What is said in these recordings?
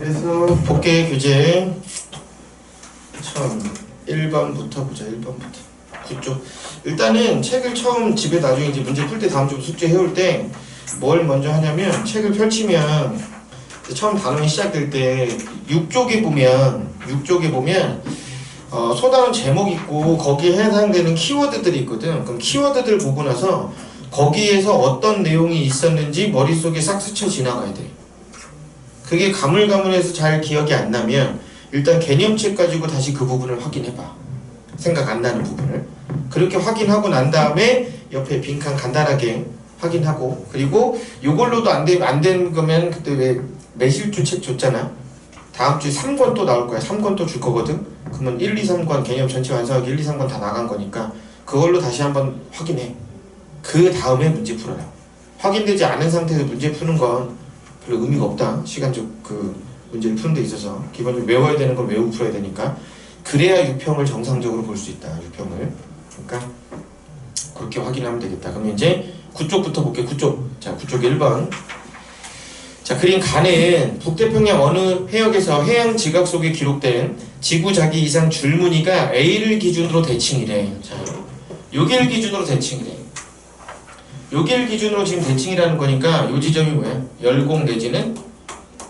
그래서 복귀 교재 처음 1번부터 보자. 1번부터 9쪽. 일단은 책을 처음 집에 나중에 이제 문제 풀 때 다음 주 숙제 해올 때 뭘 먼저 하냐면 책을 펼치면 처음 단원이 시작될 때 6쪽에 보면 소단원 제목 있고 거기에 해당되는 키워드들이 있거든. 그럼 키워드들 보고 나서 거기에서 어떤 내용이 있었는지 머릿속에 싹 스쳐 지나가야 돼. 그게 가물가물해서 잘 기억이 안 나면 일단 개념책 가지고 다시 그 부분을 확인해봐. 생각 안 나는 부분을. 그렇게 확인하고 난 다음에 옆에 빈칸 간단하게 확인하고, 그리고 요걸로도 안 되는 거면 그때 왜 매실주 책 줬잖아. 다음 주에 3권 또 나올 거야. 3권 또 줄 거거든. 그러면 1, 2, 3권 개념 전체 완성하기 1, 2, 3권 다 나간 거니까 그걸로 다시 한번 확인해. 그 다음에 문제 풀어라. 확인되지 않은 상태에서 문제 푸는 건 별로 의미가 없다. 시간적 그 문제를 푸는 데 있어서 기본적으로 외워야 되는 걸 외우고 풀어야 되니까. 그래야 유평을 정상적으로 볼 수 있다. 유평을. 그러니까 그렇게 확인하면 되겠다. 그러면 이제 9쪽부터 볼게요. 9쪽. 자, 9쪽 1번. 자, 그림 가는 북태평양 어느 해역에서 해양 지각 속에 기록된 지구 자기 이상 줄무늬가 A를 기준으로 대칭이래. 자, 요길 기준으로 대칭이래. 요길 기준으로 지금 대칭이라는 거니까 요 지점이 뭐야? 열공 내지는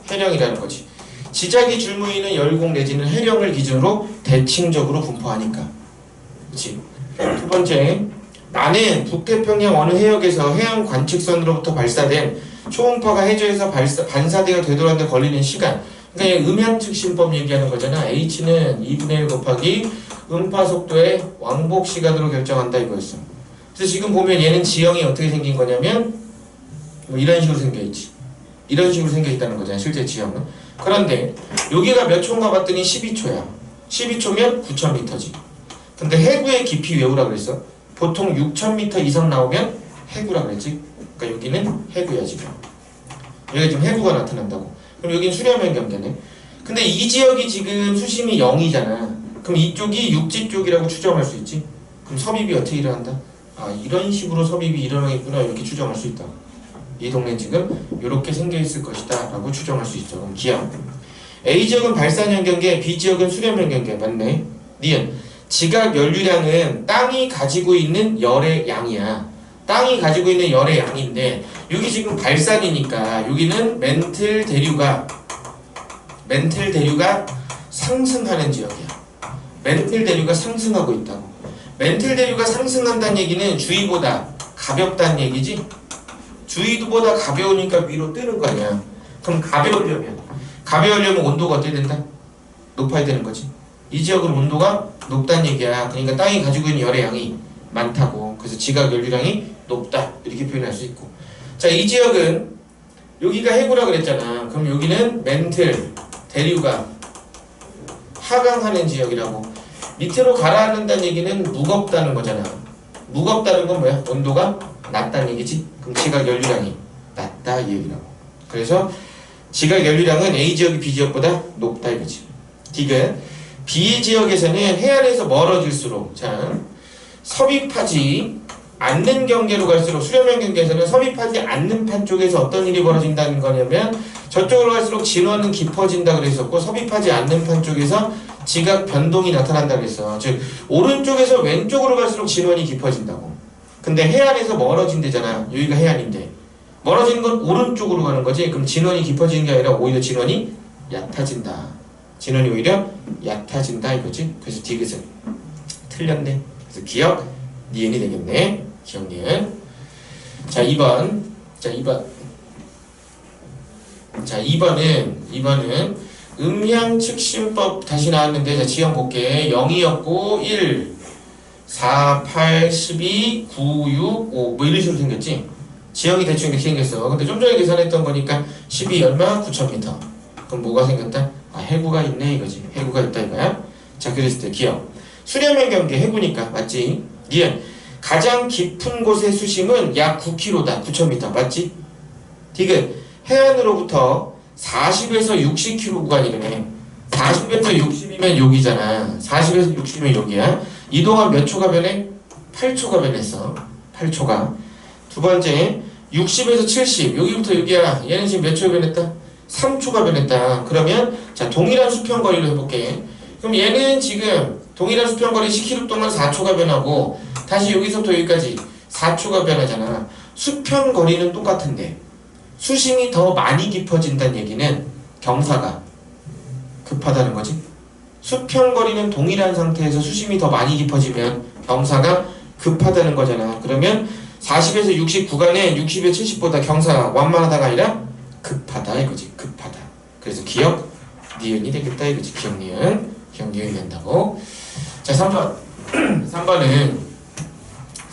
해령이라는 거지. 지자기 줄무늬는 열공 내지는 해령을 기준으로 대칭적으로 분포하니까. 그치? 두 번째, 나는 북태평양 어느 해역에서 해양 관측선으로부터 발사된 초음파가 해저에서 반사되어 되돌아오는데 걸리는 시간. 그러니까 음향측신법 얘기하는 거잖아. H는 2분의 1 곱하기 음파 속도의 왕복 시간으로 결정한다 이거였어. 그래서 지금 보면 얘는 지형이 어떻게 생긴 거냐면 뭐 이런 식으로 생겨있지. 이런 식으로 생겨있다는 거잖아. 실제 지형은. 그런데 여기가 몇 초인가 봤더니 12초야. 12초면 9,000m지. 근데 해구의 깊이 외우라 그랬어. 보통 6,000m 이상 나오면 해구라 그랬지. 그러니까 여기는 해구야 지금. 여기가 지금 해구가 나타난다고. 그럼 여기는 수렴형 경계네. 근데 이 지역이 지금 수심이 0이잖아. 그럼 이쪽이 육지 쪽이라고 추정할 수 있지. 그럼 섭입이 어떻게 일어난다? 아, 이런 식으로 섭입이 일어나겠구나 이렇게 추정할 수 있다. 이 동네는 지금 이렇게 생겨있을 것이다 라고 추정할 수 있죠. 그럼 기억. A지역은 발산형 경계, B지역은 수렴형 경계. 맞네. 니은. 지각 연류량은 땅이 가지고 있는 열의 양이야. 땅이 가지고 있는 열의 양인데 여기 지금 발산이니까 여기는 멘틀 대류가 상승하는 지역이야. 멘틀 대류가 상승하고 있다고. 멘틀 대류가 상승한다는 얘기는 주위보다 가볍다는 얘기지. 주위보다 가벼우니까 위로 뜨는 거 아니야. 그럼 가벼우려면 온도가 어떻게 된다? 높아야 되는 거지. 이 지역은 온도가 높다는 얘기야. 그러니까 땅이 가지고 있는 열의 양이 많다고. 그래서 지각 연류량이 높다 이렇게 표현할 수 있고. 자, 이 지역은 여기가 해구라 그랬잖아. 그럼 여기는 멘틀 대류가 하강하는 지역이라고. 밑으로 가라앉는다는 얘기는 무겁다는 거잖아. 무겁다는 건 뭐야? 온도가 낮다는 얘기지. 그럼 지각 연류량이 낮다 이 얘기라고. 그래서 지각 연류량은 A 지역이 B 지역보다 높다 이거지. 디귿. B 지역에서는 해안에서 멀어질수록, 자, 섭입하지 않는 경계로 갈수록, 수렴형 경계에서는 섭입하지 않는 판 쪽에서 어떤 일이 벌어진다는 거냐면 저쪽으로 갈수록 진원은 깊어진다 그랬었고, 섭입하지 않는 판 쪽에서 지각 변동이 나타난다 그랬어. 즉 오른쪽에서 왼쪽으로 갈수록 진원이 깊어진다고. 근데 해안에서 멀어진대잖아. 여기가 해안인데 멀어지는 건 오른쪽으로 가는 거지. 그럼 진원이 깊어지는 게 아니라 오히려 진원이 얕아진다. 진원이 오히려 얕아진다 이거지. 그래서 디귿은 틀렸네. 그래서 기억 니은이 되겠네. 기억 니은. 자, 2번. 자, 2번은 음향측신법 다시 나왔는데, 자, 지형 볼게. 0이었고 1 4 8 12 9 6 5 뭐 이런 식으로 생겼지. 지형이 대충 이렇게 생겼어. 근데 좀 전에 계산했던 거니까 12 얼마? 9,000m. 그럼 뭐가 생겼다? 아, 해구가 있네 이거지. 해구가 있다 이거야. 자, 그랬을 때 기억. 수렴형 경계 해구니까 맞지? 니은. 가장 깊은 곳의 수심은 약 9km다. 9,000m 맞지? 디귿. 해안으로부터 40에서 60km 구간이네. 40에서 60이면 여기잖아. 40에서 60이면 여기야. 이동한 몇 초가 변해? 8초가 변했어. 8초가. 두 번째 60에서 70 여기부터 여기야. 얘는 지금 몇 초에 변했다? 3초가 변했다. 그러면 자 동일한 수평거리로 해볼게. 그럼 얘는 지금 동일한 수평거리 10km 동안 4초가 변하고 다시 여기서부터 여기까지 4초가 변하잖아. 수평거리는 똑같은데 수심이 더 많이 깊어진다는 얘기는 경사가 급하다는 거지. 수평거리는 동일한 상태에서 수심이 더 많이 깊어지면 경사가 급하다는 거잖아. 그러면 40에서 60 구간에 60에 70보다 경사가 완만하다가 아니라 급하다 이거지. 급하다. 그래서 기억 니은이 되겠다 이거지. 기억 니은이 된다고. 자 3번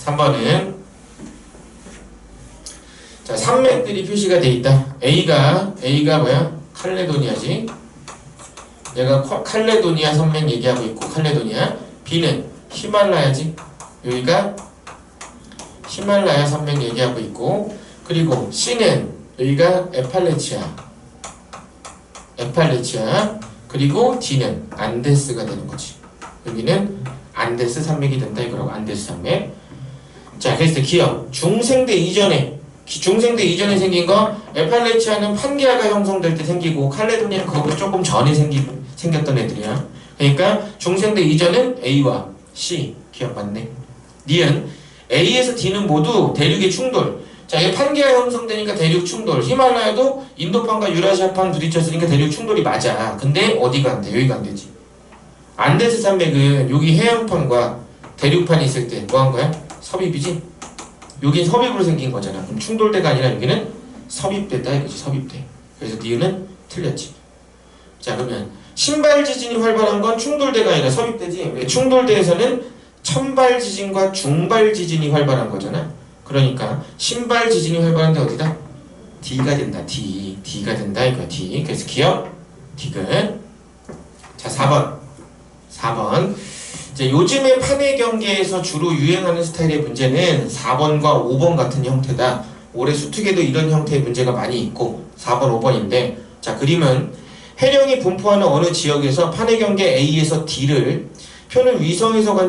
3번은 자 산맥들이 표시가 돼 있다. A가 뭐야? 칼레도니아지. 얘가 칼레도니아 산맥 얘기하고 있고 칼레도니아. B는 히말라야지. 여기가 히말라야 산맥 얘기하고 있고 그리고 C는 여기가 에팔레치아 그리고 D는 안데스가 되는 거지. 여기는 안데스 산맥이 된다 이거라고. 안데스 산맥. 자 그래서 기억 중생대 이전에 생긴 거 에팔레치아는 판게아가 형성될 때 생기고 칼레도니아는 그거보다 조금 전에 생겼던 애들이야. 그러니까 중생대 이전은 A와 C 기억 맞네. 니은 A에서 D는 모두 대륙의 충돌. 자, 이게 판게아 형성되니까 대륙 충돌. 히말라야도 인도판과 유라시아판 부딪혔으니까 대륙 충돌이 맞아. 근데 어디가 안 돼? 여기가 안 되지. 안데스 산맥은 여기 해안판과 대륙판이 있을 때 뭐 한 거야? 섭입이지? 여긴 섭입으로 생긴 거잖아. 그럼 충돌대가 아니라 여기는 섭입대다 이거지. 섭입대. 그래서 니은은 틀렸지. 자, 그러면 신발 지진이 활발한 건 충돌대가 아니라 섭입대지. 왜? 충돌대에서는 천발 지진과 중발 지진이 활발한 거잖아. 그러니까 신발 지진이 활발한데 어디다? D가 된다. D가 된다 이거야. D. 그래서 기억 디귿. 자 4번 이제 요즘의 판의 경기에서 주로 유행하는 스타일의 문제는 4번과 5번 같은 형태다. 올해 수특에도 이런 형태의 문제가 많이 있고 4번 5번인데 자 그림은 해령이 분포하는 어느 지역에서 판의 경계 A에서 D를 표는 위성에서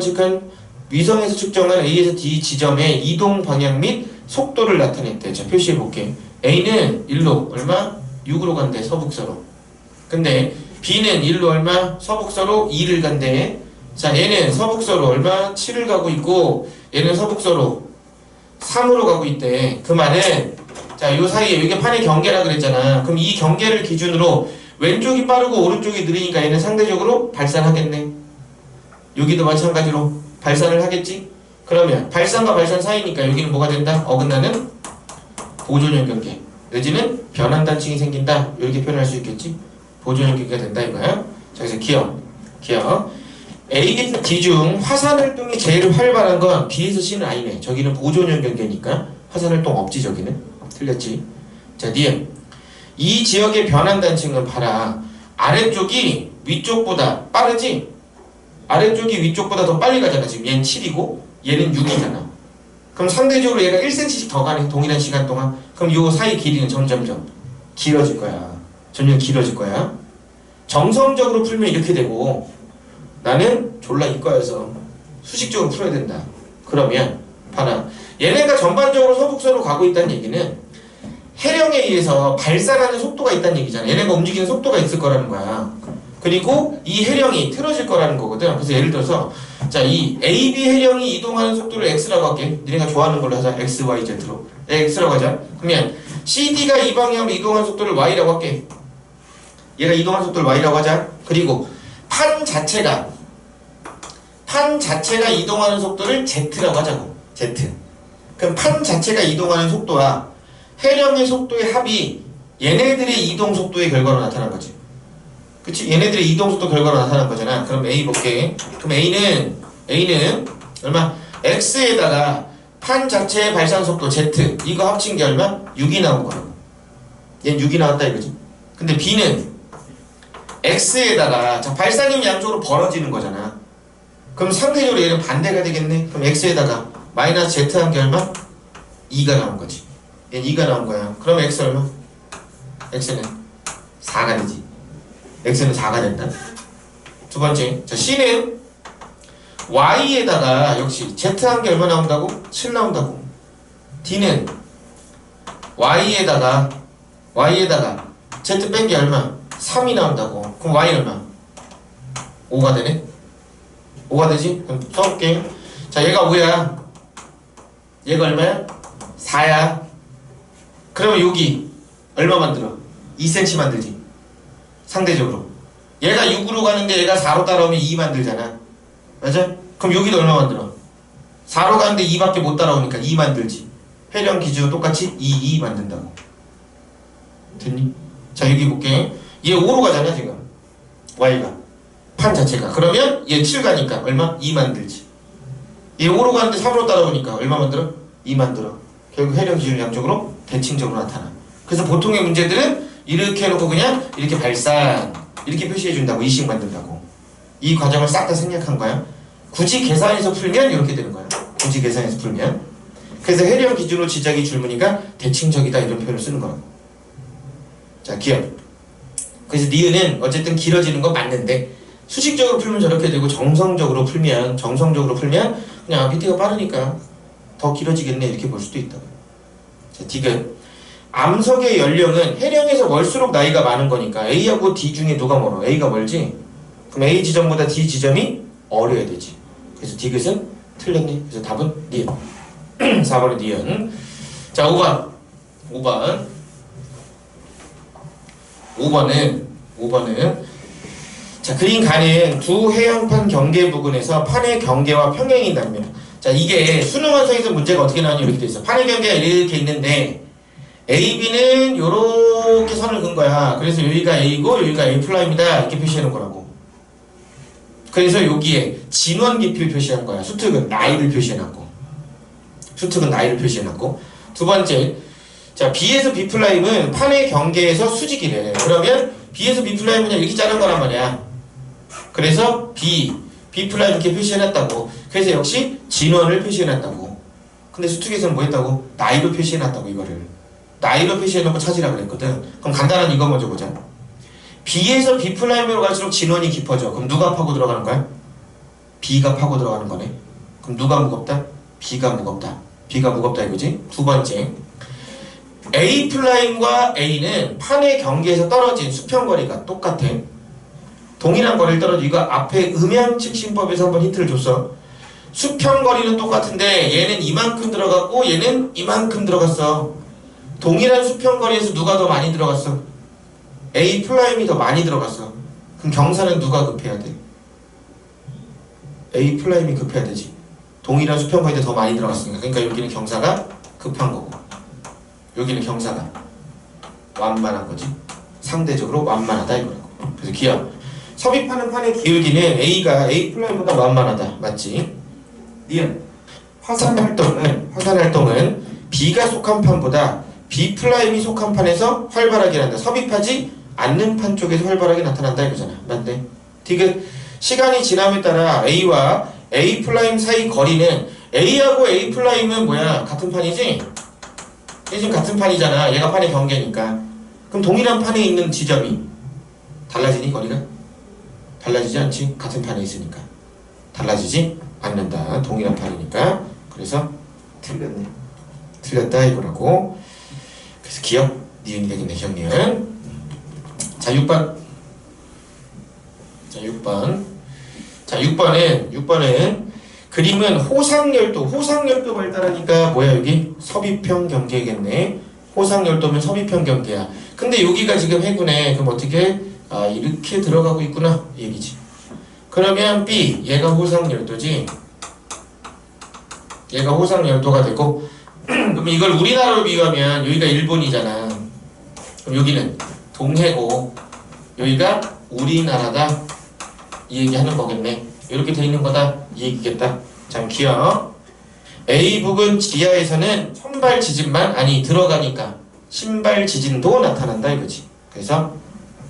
측정한 A에서 D 지점의 이동 방향 및 속도를 나타냈대. 자 표시해 볼게. A는 1로 얼마? 6으로 간대. 서북서로. 근데 B는 1로 얼마? 서북서로 2를 간대. 자 얘는 서북서로 얼마? 7을 가고 있고 얘는 서북서로 3으로 가고 있대. 그 말은 자 요 사이에 이게 판의 경계라 그랬잖아. 그럼 이 경계를 기준으로 왼쪽이 빠르고 오른쪽이 느리니까 얘는 상대적으로 발산하겠네. 여기도 마찬가지로 발산을 하겠지? 그러면 발산과 발산 사이니까 여기는 뭐가 된다? 어긋나는 보존형 경계 내지는 변환 단층이 생긴다. 이렇게 표현할 수 있겠지? 보존형 경계가 된다 이거야. 자 그래서 기억 A에서 D 중 화산 활동이 제일 활발한 건 B에서 C는 아니네. 저기는 보존형 경계니까 화산 활동 없지. 저기는 틀렸지. 자 니은 이 지역의 변환 단층은 봐라. 아래쪽이 위쪽보다 빠르지? 아래쪽이 위쪽보다 더 빨리 가잖아. 지금 얘는 7이고 얘는 6이잖아. 그럼 상대적으로 얘가 1cm씩 더 가네. 동일한 시간 동안. 그럼 요 사이 길이는 점점점 길어질 거야. 점점 길어질 거야. 정성적으로 풀면 이렇게 되고 나는 졸라 이과여서 수식적으로 풀어야 된다. 그러면 봐라. 얘네가 전반적으로 서북서로 가고 있다는 얘기는 해령에 의해서 발산하는 속도가 있다는 얘기잖아. 얘네가 움직이는 속도가 있을 거라는 거야. 그리고 이 해령이 틀어질 거라는 거거든. 그래서 예를 들어서 자, 이 AB 해령이 이동하는 속도를 X라고 할게. 니네가 좋아하는 걸로 하자. X, Y, Z로. X라고 하자. 그러면 CD가 이 방향으로 이동하는 속도를 Y라고 할게. 얘가 이동하는 속도를 Y라고 하자. 그리고 판 자체가 이동하는 속도를 Z라고 하자고. Z. 그럼 판 자체가 이동하는 속도와 해령의 속도의 합이 얘네들의 이동 속도의 결과로 나타난 거지. 그치? 얘네들의 이동 속도 결과로 나타난 거잖아. 그럼 A 볼게. 그럼 A는 얼마? X에다가 판 자체의 발산 속도 Z 이거 합친 게 얼마? 6이 나온 거라고. 얘는 6이 나왔다 이거지. 근데 B는 X에다가 자 발산이면 양쪽으로 벌어지는 거잖아. 그럼 상대적으로 얘는 반대가 되겠네. 그럼 X에다가 마이너스 Z 한 게 얼마? 2가 나온 거지. 얘는 2가 나온 거야. 그럼 X 얼마? X는 4가 되지. X는 4가 된다. 두 번째, 자 C는 Y에다가 역시 Z 한 게 얼마 나온다고? 7 나온다고. D는 Y에다가 Z 뺀 게 얼마? 3이 나온다고. 그럼 Y는 얼마? 5가 되네? 5가 되지? 그럼 써볼게. 자, 얘가 5야. 얘가 얼마야? 4야. 그러면 여기 얼마 만들어? 2cm 만들지. 상대적으로. 얘가 6으로 가는데 얘가 4로 따라오면 2 만들잖아. 맞아? 그럼 여기도 얼마 만들어? 4로 가는데 2밖에 못 따라오니까 2 만들지. 회령 기준 똑같이 2 만든다고. 됐니? 자, 여기 볼게. 얘 5로 가잖아 지금. Y가 판 자체가. 그러면 얘 7 가니까 얼마? 2 만들지. 얘 5로 가는데 3으로 따라오니까 얼마 만들어? 2 만들어. 결국 회령 기준 양쪽으로 대칭적으로 나타나. 그래서 보통의 문제들은 이렇게 해놓고 그냥 이렇게 발산 이렇게 표시해준다고. 이식 만든다고. 이 과정을 싹 다 생략한 거야. 굳이 계산해서 풀면 이렇게 되는 거야. 굳이 계산해서 풀면. 그래서 회령 기준으로 지적이 줄무늬가 대칭적이다 이런 표현을 쓰는 거라고. 자, 기억. 그래서 니은은 어쨌든 길어지는 건 맞는데 수식적으로 풀면 저렇게 되고 정성적으로 풀면 그냥 밑에가 빠르니까 더 길어지겠네 이렇게 볼 수도 있다고. 자, 디귿. 암석의 연령은 해령에서 멀수록 나이가 많은 거니까 A하고 D 중에 누가 멀어? A가 멀지? 그럼 A 지점보다 D 지점이 어려야 되지. 그래서 디귿은 틀렸네. 그래서 답은 니은. 4번은 니은. 자, 5번은 자, 그림 가는 두 해양판 경계 부근에서 판의 경계와 평행이 닿으면. 자, 이게 수능 완성에서 문제가 어떻게 나오냐 이렇게 돼 있어. 판의 경계가 이렇게 있는데 A, B는 요렇게 선을 그은 거야. 그래서 여기가 A고 여기가 A'이다 이렇게 표시하는 거라고. 그래서 여기에 진원 깊이를 표시한 거야. 수특은 나이를 표시해놨고. 두 번째, 자, B에서 B'은 판의 경계에서 수직이래. 그러면 B에서 B'은 그냥 이렇게 자른 거란 말이야. 그래서 B, B' 이렇게 표시해놨다고. 그래서 역시 진원을 표시해놨다고. 근데 수특에서는 뭐 했다고? 나이로 표시해놨다고. 이거를 나이로 표시해놓고 찾으라 그랬거든. 그럼 간단한 이거 먼저 보자. B에서 B'으로 갈수록 진원이 깊어져. 그럼 누가 파고 들어가는 거야? B가 파고 들어가는 거네. 그럼 누가 무겁다? B가 무겁다. B가 무겁다 이거지. 두 번째, A'과 A는 판의 경계에서 떨어진 수평거리가 똑같아. 동일한 거리를 떨어져. 이거 앞에 음양측신법에서 한번 힌트를 줬어. 수평거리는 똑같은데 얘는 이만큼 들어갔고 얘는 이만큼 들어갔어. 동일한 수평거리에서 누가 더 많이 들어갔어? A'이 더 많이 들어갔어. 그럼 경사는 누가 급해야 돼? A'이 급해야 되지. 동일한 수평거리인데 더 많이 들어갔으니까. 그러니까 여기는 경사가 급한 거고 여기는 경사가 완만한 거지. 상대적으로 완만하다 이거라고. 그래서 기억. 섭입하는 판의 기울기는 A가 A'보다 완만하다. 맞지? 니은. 화산 활동은 B가 속한 판보다 B'이 속한 판에서 활발하게 난다. 섭입하지 않는 판 쪽에서 활발하게 나타난다 이거잖아. 맞네. 디귿. 시간이 지남에 따라 A와 A' 사이 거리는 A하고 A'은 뭐야? 같은 판이지? 얘 지금 같은 판이잖아. 얘가 판의 경계니까. 그럼 동일한 판에 있는 지점이 달라지니 거리가? 달라지지 않지. 같은 판에 있으니까. 달라지지 않는다. 동일한 판이니까. 그래서 틀렸네. 틀렸다 이거라고. 그래서 기억. 니은이 되겠네. 기억니은. 자, 6번. 자, 6번은 그림은 호상열도 발달하니까 뭐야 여기? 섭입형 경계겠네. 호상열도면 섭입형 경계야. 근데 여기가 지금 해군에. 그럼 어떻게? 아, 이렇게 들어가고 있구나 이 얘기지. 그러면 B, 얘가 호상열도지. 얘가 호상열도가 되고 그럼 이걸 우리나라로 비유하면 여기가 일본이잖아. 그럼 여기는 동해고 여기가 우리나라다 이 얘기하는 거겠네. 이렇게 돼 있는 거다 이 얘기겠다. 자, 기억. A 부근 지하에서는 선발 지진만 들어가니까 신발 지진도 나타난다 이거지. 그래서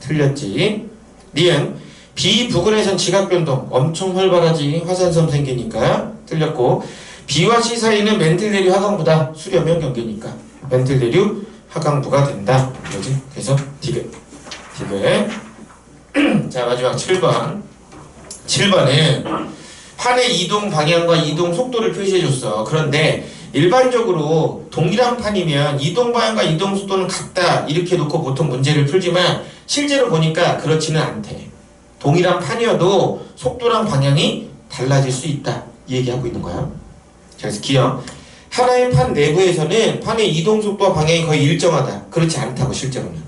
틀렸지. 니은. B 부근에선 지각 변동 엄청 활발하지. 화산섬 생기니까 틀렸고. B와 C 사이는 멘틀대류 하강부다. 수렴형 경계니까 멘틀대류 하강부가 된다 이거지. 그래서 디귿. 자, 마지막 7번은 판의 이동 방향과 이동 속도를 표시해줬어. 그런데 일반적으로 동일한 판이면 이동 방향과 이동 속도는 같다 이렇게 놓고 보통 문제를 풀지만 실제로 보니까 그렇지는 않대. 동일한 판이어도 속도랑 방향이 달라질 수 있다 이 얘기하고 있는 거야. 그래서 기억. 하나의 판 내부에서는 판의 이동 속도와 방향이 거의 일정하다. 그렇지 않다고 실제로는.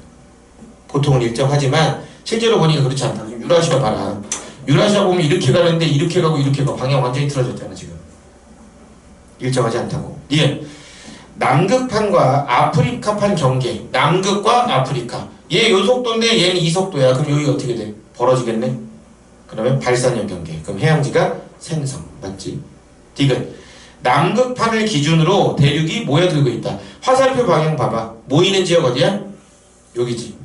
보통은 일정하지만 실제로 보니까 그렇지 않다고. 유라시아 봐라. 유라시아 보면 이렇게 가는데 이렇게 가고 이렇게 가고 방향 완전히 틀어졌잖아 지금. 일정하지 않다고. 예. 남극판과 아프리카판 경계. 남극과 아프리카. 얘 요 속도인데 얘는 이 속도야. 그럼 여기 어떻게 돼? 벌어지겠네? 그러면 발산형 경계. 그럼 해양지가 생성. 맞지? 디귿. 남극판을 기준으로 대륙이 모여들고 있다. 화살표 방향 봐봐. 모이는 지역 어디야? 여기지.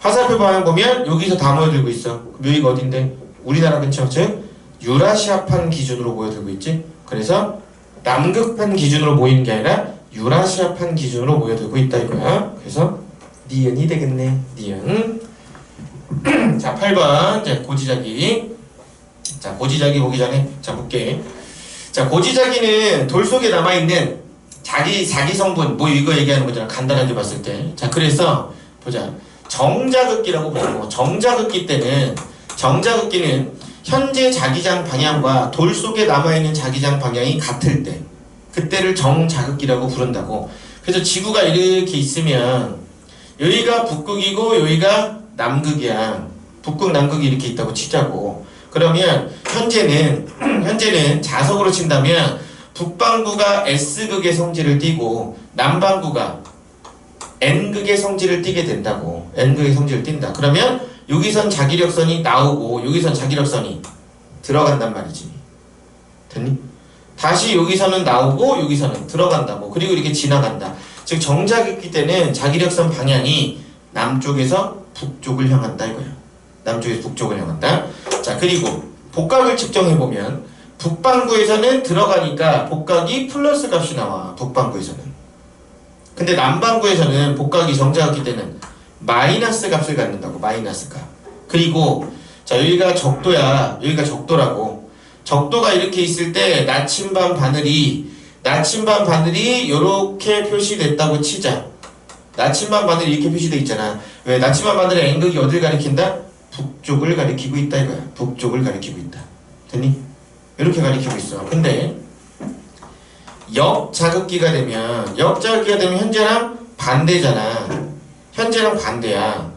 화살표 방향 보면 여기서 다 모여들고 있어. 그럼 여기가 어딘데? 우리나라 근처. 즉 유라시아판 기준으로 모여들고 있지. 그래서 남극판 기준으로 모이는 게 아니라 유라시아판 기준으로 모여들고 있다 이거야. 그래서 니은이 되겠네. 니은. 자 8번. 자 고지자기. 자 고지자기 보기 전에 자 볼게. 자 고지자기는 돌 속에 남아있는 자기 성분 뭐 이거 얘기하는 거잖아. 간단하게 봤을 때. 자 그래서 보자. 정자극기라고 보고 정자극기 때는 정자극기는 현재 자기장 방향과 돌 속에 남아있는 자기장 방향이 같을 때 그때를 정자극기라고 부른다고. 그래서 지구가 이렇게 있으면 여기가 북극이고 여기가 남극이야. 북극 남극이 이렇게 있다고 치자고. 그러면 현재는 자석으로 친다면 북반구가 S극의 성질을 띠고 남반구가 N극의 성질을 띠게 된다고. N극의 성질을 띈다. 그러면 여기선 자기력선이 나오고 여기선 자기력선이 들어간단 말이지. 됐니? 다시 여기서는 나오고 여기서는 들어간다고. 그리고 이렇게 지나간다. 즉 정자극기 때는 자기력선 방향이 남쪽에서 북쪽을 향한다 이거야. 남쪽에서 북쪽을 향한다. 자 그리고 복각을 측정해보면 북반구에서는 들어가니까 복각이 플러스 값이 나와. 북반구에서는. 근데 남반구에서는 복각이 정자극기 때는 마이너스 값을 갖는다고. 마이너스 값. 그리고 자 여기가 적도야. 여기가 적도라고. 적도가 이렇게 있을 때 나침반 바늘이 이렇게 표시됐다고 치자. 나침반 바늘이 이렇게 표시돼 있잖아. 왜? 나침반 바늘의 N극이 어딜 가리킨다? 북쪽을 가리키고 있다 이거야. 북쪽을 가리키고 있다. 됐니? 이렇게 가리키고 있어. 근데 역자극기가 되면 현재랑 반대잖아. 현재랑 반대야.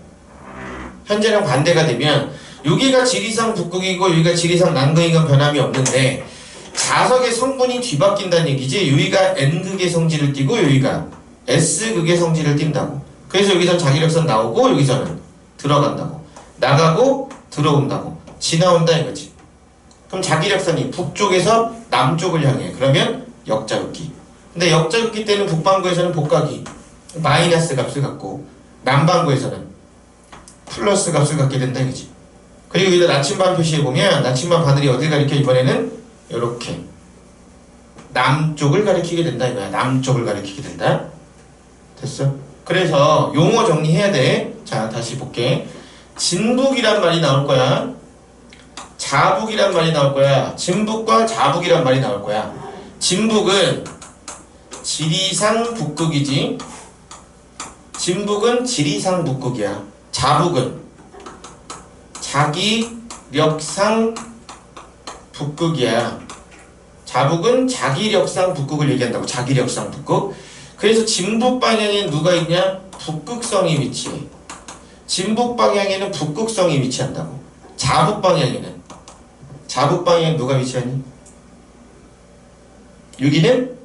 현재랑 반대가 되면 여기가 지리상 북극이고 여기가 지리상 남극인 건 변함이 없는데 자석의 성분이 뒤바뀐다는 얘기지. 여기가 N극의 성질을 띠고 여기가 S극의 성질을 띈다고. 그래서 여기선 자기력선 나오고 여기서는 들어간다고. 나가고 들어온다고. 지나온다 이거지. 그럼 자기력선이 북쪽에서 남쪽을 향해. 그러면 역자극기. 근데 역자극기 때는 북반구에서는 복각이 마이너스 값을 갖고 남반구에서는 플러스 값을 갖게 된다 이거지. 그리고 여기다 나침반 표시해보면 나침반 바늘이 어딜 가리켜? 이번에는 이렇게 남쪽을 가리키게 된다 이거야. 남쪽을 가리키게 된다. 됐어? 그래서 용어 정리해야 돼. 자 다시 볼게. 진북이란 말이 나올 거야. 자북이란 말이 나올 거야. 진북과 자북이란 말이 나올 거야. 진북은 지리상 북극이지. 진북은 지리상 북극이야. 자북은 자기력상 북극이야. 자북은 자기력상 북극을 얘기한다고. 자기력상 북극. 그래서 진북 방향에 누가 있냐? 북극성이 위치해. 진북 방향에는 북극성이 위치한다고. 자북 방향에 누가 위치하니? 여기는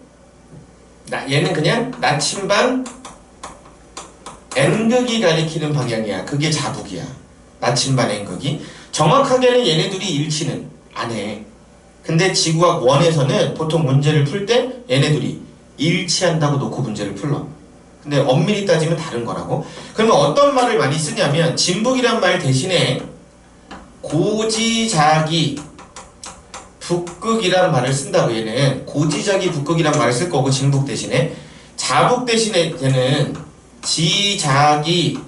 얘는 그냥 나침반 N극이 가리키는 방향이야. 그게 자북이야. 나침반 N극이. 정확하게는 얘네들이 일치는 안 해. 근데 지구학 1에서는 보통 문제를 풀 때 얘네들이 일치한다고 놓고 문제를 풀러. 근데 엄밀히 따지면 다른 거라고. 그러면 어떤 말을 많이 쓰냐면 진북이란 말 대신에 고지자기 북극이란 말을 쓴다고. 얘는 고지자기 북극이란 말을 쓸 거고 진북 대신에. 자북 대신에 얘는 지자기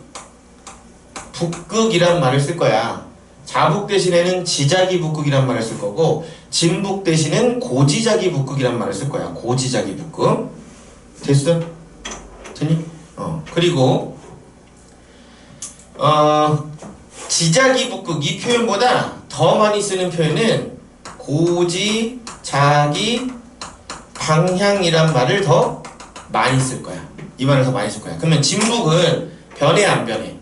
북극이란 말을 쓸 거야. 자북 대신에는 지자기 북극이란 말을 쓸 거고 진북 대신은 고지자기 북극이란 말을 쓸 거야. 고지자기 북극. 됐어? 됐니? 그리고 지자기 북극 이 표현보다 더 많이 쓰는 표현은 고지자기 방향이란 말을 더 많이 쓸 거야. 이 말을 더 많이 쓸 거야. 그러면 진북은 변해 안 변해?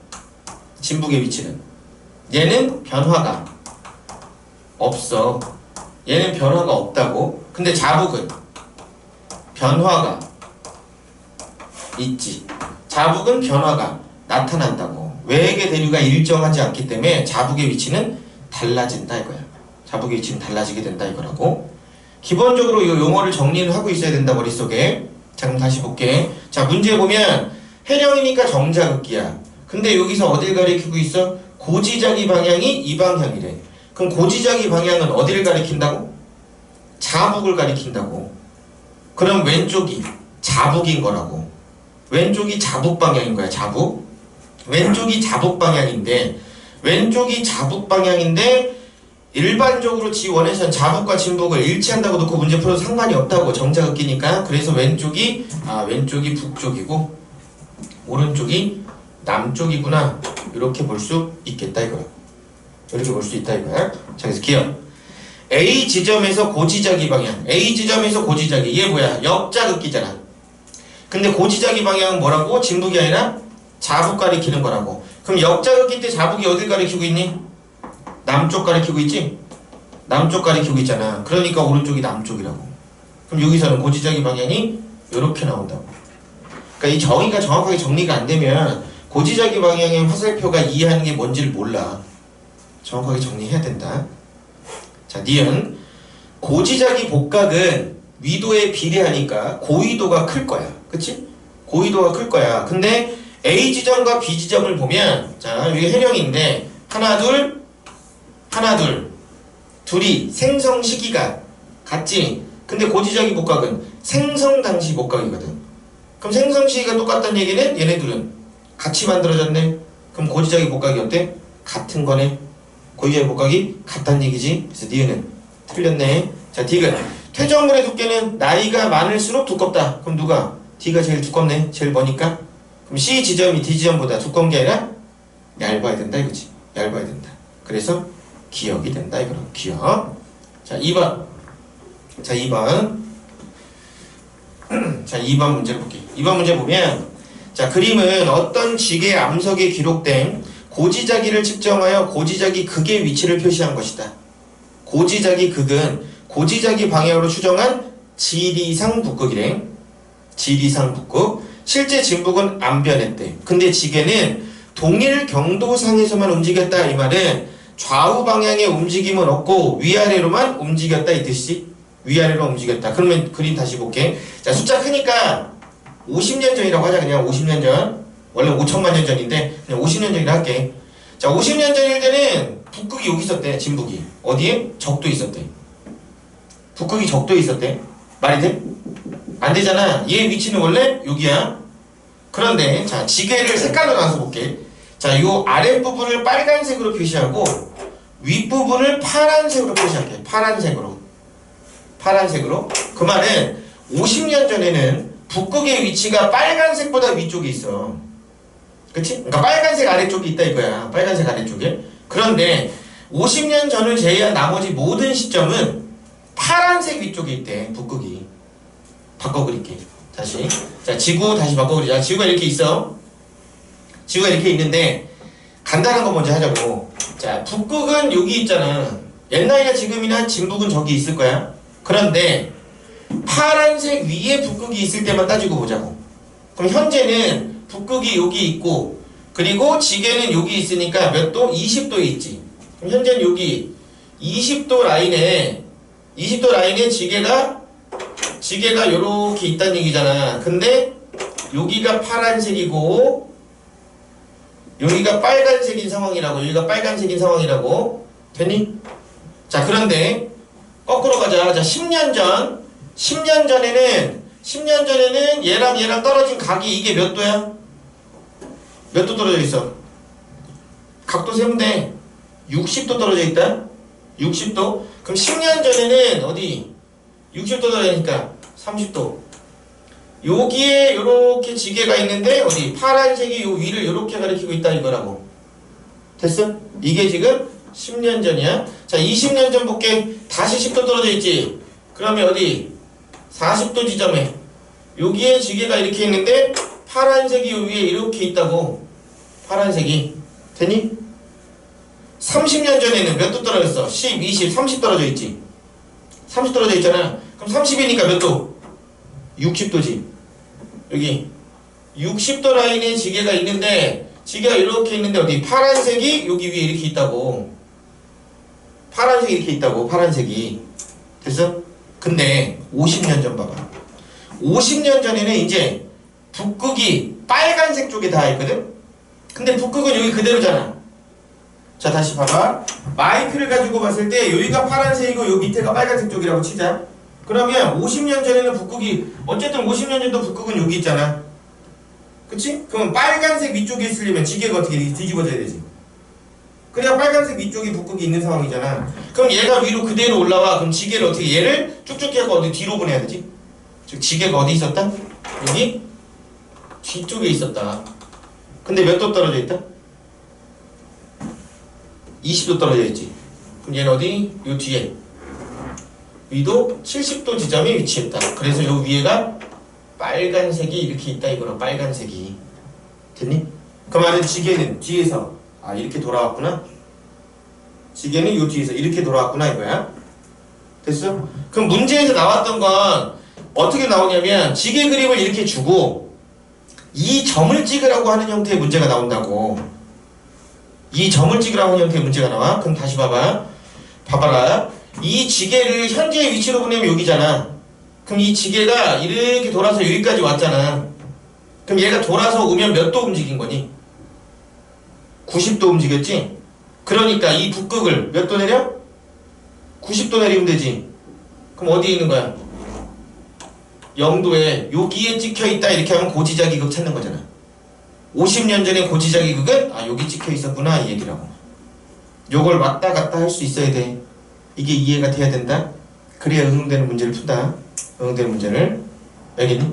진북의 위치는 얘는 변화가 없어. 얘는 변화가 없다고. 근데 자북은 변화가 있지. 자북은 변화가 나타난다고. 외액의 대류가 일정하지 않기 때문에 자북의 위치는 달라진다 이거야. 자북의 위치는 달라지게 된다 이거라고. 기본적으로 이 용어를 정리를 하고 있어야 된다 머릿속에. 자 그럼 다시 볼게. 자 문제 보면 해령이니까 정자극기야. 근데 여기서 어딜 가리키고 있어? 고지자기 방향이 이 방향이래. 그럼 고지자기 방향은 어디를 가리킨다고? 자북을 가리킨다고. 그럼 왼쪽이 자북인 거라고. 왼쪽이 자북 방향인 거야. 자북. 왼쪽이 자북 방향인데 일반적으로 지원에선 자북과 진북을 일치한다고 놓고 문제 풀어도 상관이 없다고. 정자극기니까. 그래서 왼쪽이 북쪽이고 오른쪽이 남쪽이구나. 이렇게 볼 수 있겠다 이거야. 이렇게 볼 수 있다 이거야. 자 그래서 기억. A 지점에서 고지자기 방향. A 지점에서 고지자기. 얘 뭐야? 역자극기잖아. 근데 고지자기 방향은 뭐라고? 진북이 아니라 자북 가리키는 거라고. 그럼 역자극기 때 자북이 어딜 가리키고 있니? 남쪽 가리키고 있지? 남쪽 가리키고 있잖아. 그러니까 오른쪽이 남쪽이라고. 그럼 여기서는 고지자기 방향이 이렇게 나온다고. 그러니까 이 정의가 정확하게 정리가 안 되면 고지자기 방향의 화살표가 이해하는 게 뭔지를 몰라. 정확하게 정리해야 된다. 자, 니은 고지자기 복각은 위도에 비례하니까 고위도가 클 거야. 그치? 고위도가 클 거야. 근데 A 지점과 B 지점을 보면 자, 여기 해령인데 하나 둘 둘이 생성 시기가 같지? 근데 고지자기 복각은 생성 당시 복각이거든. 그럼 생성 시기가 똑같다는 얘기는 얘네들은 같이 만들어졌네. 그럼 고지자기 복각이 어때? 같은 거네. 고지자기 복각이 같다는 얘기지. 그래서 니은은 틀렸네. 자, D는 퇴적물의 두께는 나이가 많을수록 두껍다. 그럼 누가? D가 제일 두껍네. 제일 머니까. 그럼 C 지점이 D 지점보다 두꺼운 게 아니라 얇아야 된다 이거지. 얇아야 된다. 그래서 기억이 된다 이거라고. 기억. 자, 2번. 자, 2번. 자, 2번 문제 볼게요. 2번 문제 보면 자, 그림은 어떤 지게 암석에 기록된 고지자기를 측정하여 고지자기 극의 위치를 표시한 것이다. 고지자기 극은 고지자기 방향으로 추정한 지리상 북극이래. 지리상 북극. 실제 진북은 안 변했대. 근데 지게는 동일 경도상에서만 움직였다. 이 말은 좌우 방향의 움직임은 없고 위아래로만 움직였다 이 뜻이. 위아래로 움직였다. 그러면 그림 다시 볼게. 자, 숫자 크니까 50년 전이라고 하자. 그냥 50년 전. 원래 5천만 년 전인데 그냥 50년 전이라 할게. 자, 50년 전일 때는 북극이 여기 있었대. 진북이. 어디에? 적도에 있었대. 북극이 적도에 있었대. 말이 돼? 안 되잖아. 얘 위치는 원래 여기야. 그런데 자, 지게를 색깔로 나눠서 볼게. 자, 요 아랫부분을 빨간색으로 표시하고 윗부분을 파란색으로 표시할게. 파란색으로. 그 말은 50년 전에는 북극의 위치가 빨간색보다 위쪽에 있어. 그치? 그러니까 빨간색 아래쪽에 있다 이거야. 빨간색 아래쪽에. 그런데 50년 전을 제외한 나머지 모든 시점은 파란색 위쪽에 있대. 북극이. 바꿔 그릴게. 다시. 자, 지구 다시 바꿔 그리자. 지구가 이렇게 있어. 지구가 이렇게 있는데 간단한 거 먼저 하자고. 자, 북극은 여기 있잖아. 옛날이나 지금이나 진북은 저기 있을 거야. 그런데 파란색 위에 북극이 있을 때만 따지고 보자고. 그럼 현재는 북극이 여기 있고 그리고 지게는 여기 있으니까 몇 도? 20도에 있지. 그럼 현재는 여기 20도 라인에 지게가 요렇게 있다는 얘기잖아. 근데 여기가 파란색이고 여기가 빨간색인 상황이라고. 됐니? 자, 그런데 거꾸로 가자. 자, 10년 전에는 얘랑 떨어진 각이 이게 몇 도야? 몇 도 떨어져 있어? 각도 세면 돼. 60도 떨어져 있다. 60도. 그럼 10년 전에는 어디? 60도 떨어지니까 30도. 여기에 요렇게 지게가 있는데 어디? 파란색이 요 위를 요렇게 가리키고 있다 이거라고. 됐어? 이게 지금 10년 전이야. 자, 20년 전 볼게. 다시 10도 떨어져 있지. 그러면 어디? 40도 지점에 여기에 지게가 이렇게 있는데 파란색이 요 위에 이렇게 있다고. 파란색이. 되니? 30년 전에는 몇 도 떨어졌어? 10, 20, 30 떨어져 있지. 30 떨어져 있잖아. 그럼 30이니까 몇 도? 60도지. 여기 60도 라인에 지게가 있는데 지게가 이렇게 있는데 어디? 파란색이 여기 위에 이렇게 있다고. 파란색이 이렇게 있다고. 파란색이. 됐어? 근데 50년 전 봐봐. 50년 전에는 이제 북극이 빨간색 쪽에 닿아 있거든? 근데 북극은 여기 그대로잖아. 자, 다시 봐봐. 마이크를 가지고 봤을 때 여기가 파란색이고 요 밑에가 빨간색 쪽이라고 치자. 그러면 50년 전에는 북극이 어쨌든 50년 전도 북극은 여기 있잖아. 그치? 그럼 빨간색 위쪽에 있으려면 지게가 어떻게 뒤집어져야 되지? 그래야 빨간색 위쪽에 북극이 있는 상황이잖아. 그럼 얘가 위로 그대로 올라와. 그럼 지게를 어떻게 얘를 쭉쭉 해서 어디 뒤로 보내야 되지? 즉 지게가 어디 있었다? 여기 뒤쪽에 있었다. 근데 몇 도 떨어져 있다? 20도 떨어져 있지. 그럼 얘는 어디? 요 뒤에 위도 70도 지점에 위치했다. 그래서 요 위에가 빨간색이 이렇게 있다 이거라. 빨간색이. 됐니? 그 말은 지게는 뒤에서 이렇게 돌아왔구나. 지게는 요 뒤에서 이렇게 돌아왔구나 이거야. 됐어? 그럼 문제에서 나왔던 건 어떻게 나오냐면 지게 그림을 이렇게 주고 이 점을 찍으라고 하는 형태의 문제가 나온다고. 이 점을 찍으라고 하는 형태의 문제가 나와. 그럼 다시 봐봐. 봐봐라. 이 지게를 현재의 위치로 보내면 여기잖아. 그럼 이 지게가 이렇게 돌아서 여기까지 왔잖아. 그럼 얘가 돌아서 오면 몇 도 움직인 거니? 90도 움직였지? 그러니까 이 북극을 몇 도 내려? 90도 내리면 되지. 그럼 어디에 있는 거야? 0도에 여기에 찍혀있다 이렇게 하면 고지자기극 찾는 거잖아. 50년 전에 고지자기극은 여기 찍혀 있었구나 이 얘기라고. 요걸 왔다 갔다 할 수 있어야 돼. 이게 이해가 돼야 된다. 그래야 응용되는 문제를 푼다. 응용되는 문제를 알겠니?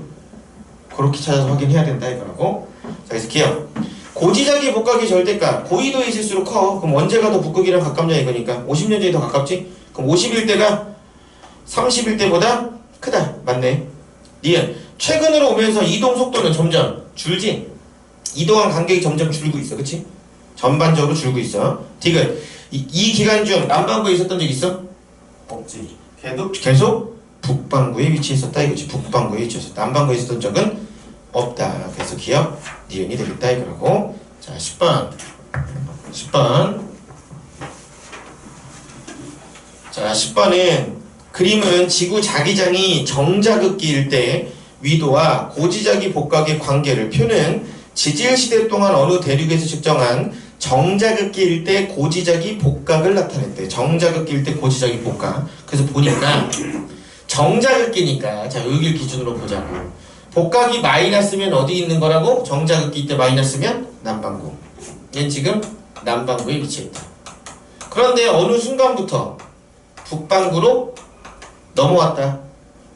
그렇게 찾아서 확인해야 된다 이거라고. 자, 그래서 기억. 고지자기 복각의 절대값 고緯도에 있을수록 커. 그럼 언제가 더 북극이랑 가깝냐 이거니까 50년 전이 더 가깝지? 그럼 51대가 31대보다 크다. 맞네. 니은 최근으로 오면서 이동 속도는 점점 줄지? 이동한 간격이 점점 줄고 있어. 그치? 전반적으로 줄고 있어. 디귿 이 기간 중 남반구에 있었던 적 있어? 없지. 계속 북반구에 위치했었다 이거지. 북반구에 위치했었다. 남반구에 있었던 적은 없다. 그래서 기억 니은이 되겠다 이거라고. 자, 10번 자, 10번은 그림은 지구 자기장이 정자극기일 때 위도와 고지자기 복각의 관계를 표는 지질시대 동안 어느 대륙에서 측정한 정자극기일 때 고지자기 복각을 나타냈대. 정자극기일 때 고지자기 복각. 그래서 보니까 정자극기니까 자, 여기를 기준으로 보자고. 복각이 마이너스면 어디 있는 거라고? 정자극기 때 마이너스면 남반구. 얘는 지금 남반구에 위치했다. 그런데 어느 순간부터 북반구로 넘어왔다.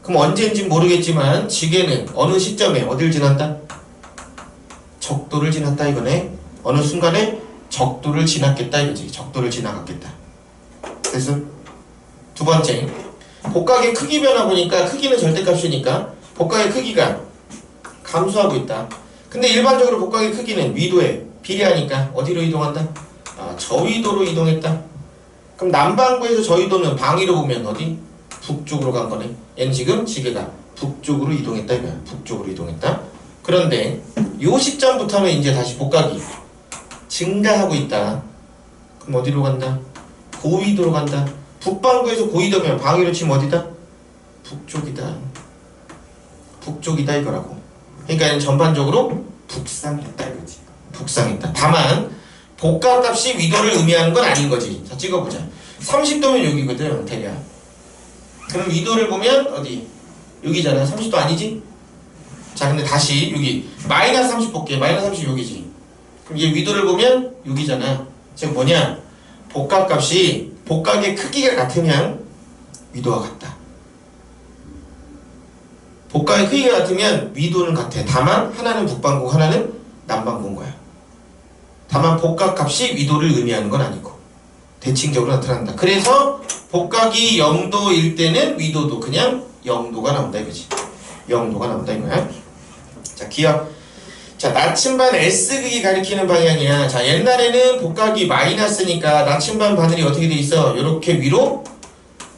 그럼 언제인지 모르겠지만 지게는 어느 시점에 어딜 지났다? 적도를 지났다 이거네. 어느 순간에 적도를 지났겠다 이거지. 적도를 지나갔겠다. 그래서 두 번째 복각의 크기 변화 보니까 크기는 절대값이니까 복각의 크기가 감소하고 있다. 근데 일반적으로 복각의 크기는 위도에 비례하니까 어디로 이동한다? 저위도로 이동했다. 그럼 남반구에서 저위도는 방위로 보면 어디? 북쪽으로 간 거네. 얘는 지금 지게가 북쪽으로 이동했다 이거야. 북쪽으로 이동했다. 그런데 요 시점부터는 이제 다시 복각이 증가하고 있다. 그럼 어디로 간다? 고위도로 간다. 북반구에서 고위도면 방위로 치면 어디다? 북쪽이다. 북쪽이다 이거라고. 그러니까 얘는 전반적으로 북상했다 이거지. 북상했다. 다만 복각값이 위도를 의미하는 건 아닌 거지. 자, 찍어보자. 30도면 여기거든 대략. 그럼 위도를 보면 어디? 여기잖아. 30도 아니지? 자, 근데 다시 여기 마이너스 30 볼게. 마이너스 30 여기지. 그럼 얘 위도를 보면 여기잖아. 즉 뭐냐? 복각값이 복각의 크기가 같으면 위도와 같다. 복각의 크기가 같으면 위도는 같아. 다만 하나는 북반구, 하나는 남반구인 거야. 다만 복각값이 위도를 의미하는 건 아니고 대칭적으로 나타난다. 그래서 복각이 0도일 때는 위도도 그냥 0도가 나온다 이거지. 0도가 나온다 이거야. 자, 기억. 자, 나침반 S극이 가리키는 방향이야. 자, 옛날에는 복각이 마이너스니까 나침반 바늘이 어떻게 돼 있어? 이렇게 위로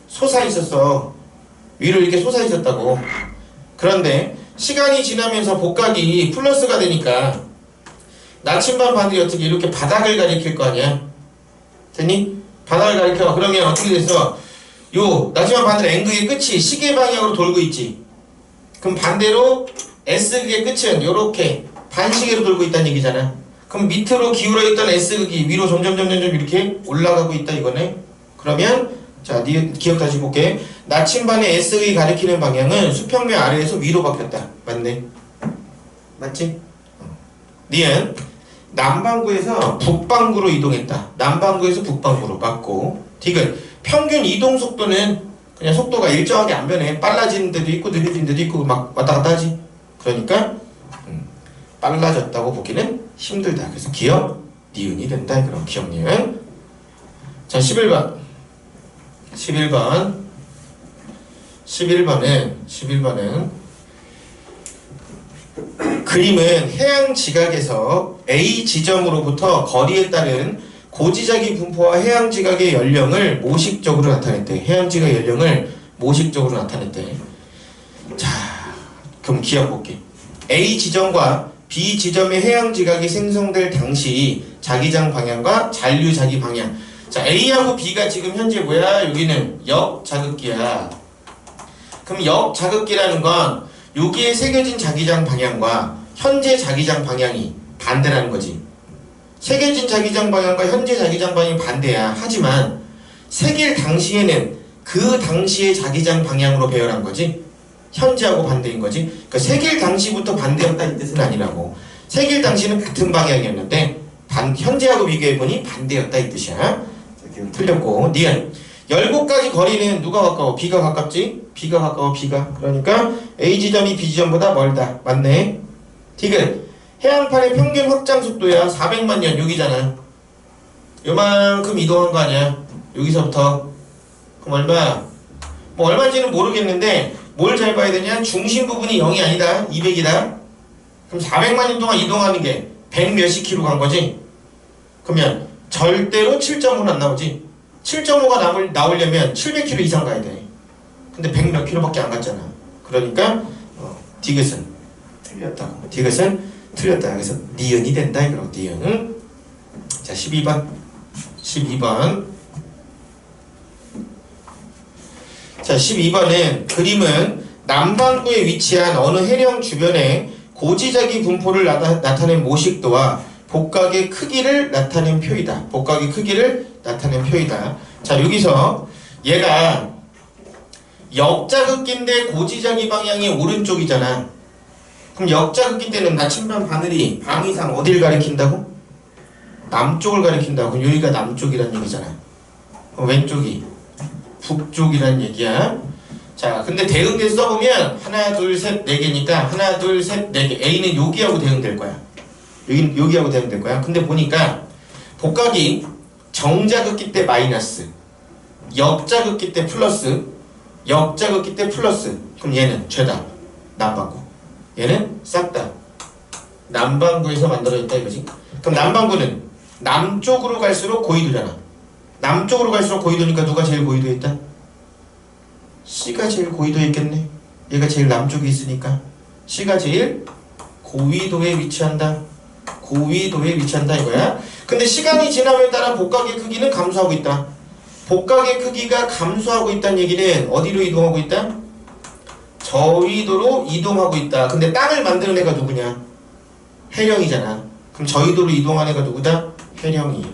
솟아 있었어. 위로 이렇게 솟아 있었다고. 그런데 시간이 지나면서 복각이 플러스가 되니까 나침반 바늘이 어떻게 이렇게 바닥을 가리킬 거 아니야? 됐니? 바닥을 가리켜. 그러면 어떻게 됐어? 요 나침반 바늘 N극의 끝이 시계 방향으로 돌고 있지. 그럼 반대로 S극의 끝은 요렇게 반시계로 돌고 있다는 얘기잖아. 그럼 밑으로 기울어 있던 S극이 위로 점점 이렇게 올라가고 있다 이거네. 그러면 자, 네 기억 다시 볼게. 나침반의 S극이 가리키는 방향은 수평면 아래에서 위로 바뀌었다. 맞네. 맞지? 니은 남반구에서 북반구로 이동했다. 남반구에서 북반구로 맞고. 디귿 평균 이동 속도는 그냥 속도가 일정하게 안 변해. 빨라지는 데도 있고 느려지는 데도 있고 막 왔다 갔다 하지. 그러니까 빨라졌다고 보기는 힘들다. 그래서 기억 니은이 된다. 그럼 기억 니은. 자, 11번 11번은 그림은 해양 지각에서 A 지점으로부터 거리에 따른 고지각이 분포와 해양 지각의 연령을 모식적으로 나타냈대. 해양 지각의 연령을 모식적으로 나타냈대. 자, 그럼 기억 볼게. A 지점과 B 지점의 해양 지각이 생성될 당시 자기장 방향과 잔류 자기 방향. 자, A하고 B가 지금 현재 뭐야? 여기는 역자극기야. 그럼 역자극기라는 건 여기에 새겨진 자기장 방향과 현재 자기장 방향이 반대라는 거지. 새겨진 자기장 방향과 현재 자기장 방향이 반대야. 하지만 새길 당시에는 그 당시의 자기장 방향으로 배열한 거지. 현재하고 반대인 거지. 그러니까 새길 당시부터 반대였다 이 뜻은 아니라고. 새길 당시는 같은 방향이었는데 현재하고 비교해보니 반대였다 이 뜻이야. 틀렸고. 니은 열곳까지 거리는 누가 가까워? B가 가깝지? B가 가까워. B가. 그러니까 A 지점이 B 지점보다 멀다. 맞네. 디귿 해안판의 평균 확장 속도야 400만 년 여기잖아. 요만큼 이동한 거 아니야. 여기서부터. 그럼 얼마? 뭐 얼마인지는 모르겠는데 뭘 잘 봐야 되냐? 중심 부분이 0이 아니다. 200이다. 그럼 400만 년 동안 이동하는 게 100 몇십 킬로 간 거지? 그러면 절대로 7.5는 안 나오지? 7.5가 나오려면 700km 이상 가야 돼. 근데 100 몇 킬로밖에 안 갔잖아. 그러니까 디귿은 틀렸다고. 디귿은 틀렸다. 그래서 니은이 된다. 이거 니은. 자, 12번. 자, 12번은 그림은 남반구에 위치한 어느 해령 주변에 고지자기 분포를 나타낸 모식도와 복각의 크기를 나타낸 표이다. 복각의 크기를 나타낸 표이다. 자, 여기서 얘가 역자극기인데 고지자기 방향이 오른쪽이잖아. 그럼 역자극기 때는 나침반 바늘이 방위상 어딜 가리킨다고? 남쪽을 가리킨다고. 그럼 여기가 남쪽이란 얘기잖아. 왼쪽이 북쪽이란 얘기야. 자, 근데 대응돼서 써보면 하나, 둘, 셋, 네 개니까 하나, 둘, 셋, 네 개. A는 여기하고 대응될 거야. 여기하고 대응될 거야. 근데 보니까 복각이 정자극기 때 마이너스, 역자극기 때 플러스, 역자극기 때 플러스. 그럼 얘는 죄다. 남반구. 얘는 싹 다 남반구에서 만들어졌다 이거지. 그럼 남반구는 남쪽으로 갈수록 고緯도잖아. 남쪽으로 갈수록 고緯도니까 누가 제일 고緯도에 있다? C가 제일 고緯도에 있겠네. 얘가 제일 남쪽에 있으니까 C가 제일 고緯도에 위치한다. 고緯도에 위치한다 이거야. 근데 시간이 지남에 따라 복각의 크기는 감소하고 있다. 복각의 크기가 감소하고 있다는 얘기는 어디로 이동하고 있다? 저緯도로 이동하고 있다. 근데 땅을 만드는 애가 누구냐? 해령이잖아. 그럼 저緯도로 이동하는 애가 누구다? 해령이.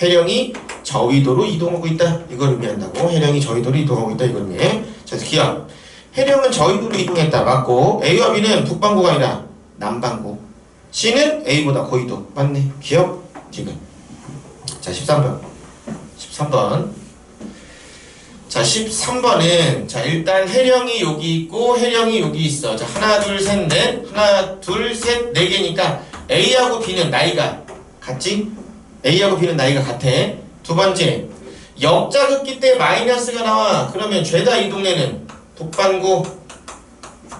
해령이 저緯도로 이동하고 있다. 이걸 의미한다고. 해령이 저緯도로 이동하고 있다. 이걸 의미해. 자, 기억. 해령은 저緯도로 이동했다. 맞고 A와 B는 북반구가 아니라 남반구. C는 A보다 고緯도. 맞네. 기억. 지금. 자, 13번. 13번. 자, 13번은, 자, 일단 해령이 여기 있고, 해령이 여기 있어. 자, 하나, 둘, 셋, 넷. 하나, 둘, 셋, 네 개니까, A하고 B는 나이가 같지? A하고 B는 나이가 같아. 두 번째, 역자극기 때 마이너스가 나와. 그러면 죄다 이 동네는 북반구,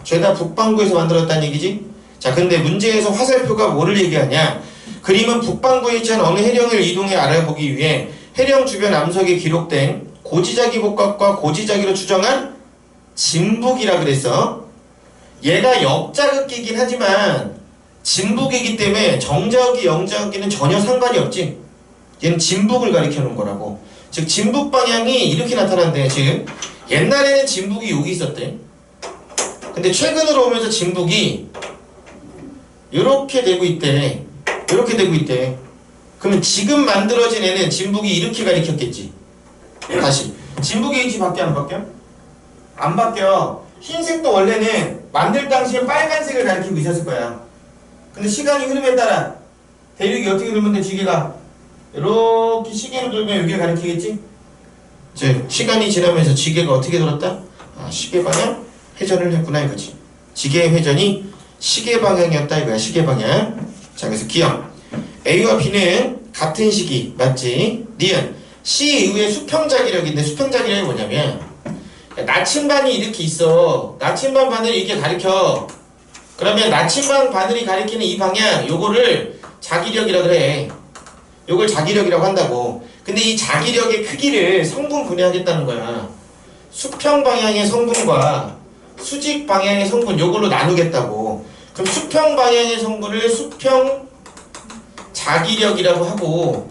죄다 북반구에서 만들었다는 얘기지? 자, 근데 문제에서 화살표가 뭐를 얘기하냐? 그림은 북반구에 위치한 어느 해령을 이동해 알아보기 위해 해령 주변 암석에 기록된 고지자기 복각과 고지자기로 추정한 진북이라 그랬어. 얘가 역자극기이긴 하지만 진북이기 때문에 정자극기, 영자극기는 전혀 상관이 없지. 얘는 진북을 가리켜 놓은 거라고. 즉 진북 방향이 이렇게 나타난대. 지금 옛날에는 진북이 여기 있었대. 근데 최근으로 오면서 진북이 이렇게 되고 있대. 이렇게 되고 있대. 그러면 지금 만들어진 애는 진북이 이렇게 가리켰겠지. 다시 진북의 위치 바뀌어 안 바뀌어? 안 바뀌어. 흰색도 원래는 만들 당시에 빨간색을 가리키고 있었을 거야. 근데 시간이 흐름에 따라 대륙이 어떻게 돌면 돼? 지게가 이렇게 시계로 돌면 여기를 가리키겠지? 즉 시간이 지나면서 지게가 어떻게 돌았다? 아, 시계 방향 회전을 했구나 이거지. 지게의 회전이 시계 방향이었다 이거야. 시계 방향. 자, 그래서 기억. A와 B는 같은 시기 맞지? 니은 C 이후에 수평자기력인데 수평자기력이 뭐냐면 나침반이 이렇게 있어. 나침반 바늘이 이렇게 가리켜. 그러면 나침반 바늘이 가리키는 이 방향 요거를 자기력이라 그래. 요걸 자기력이라고 한다고. 근데 이 자기력의 크기를 성분 분해하겠다는 거야. 수평 방향의 성분과 수직 방향의 성분 요걸로 나누겠다고. 그럼 수평 방향의 성분을 수평 자기력이라고 하고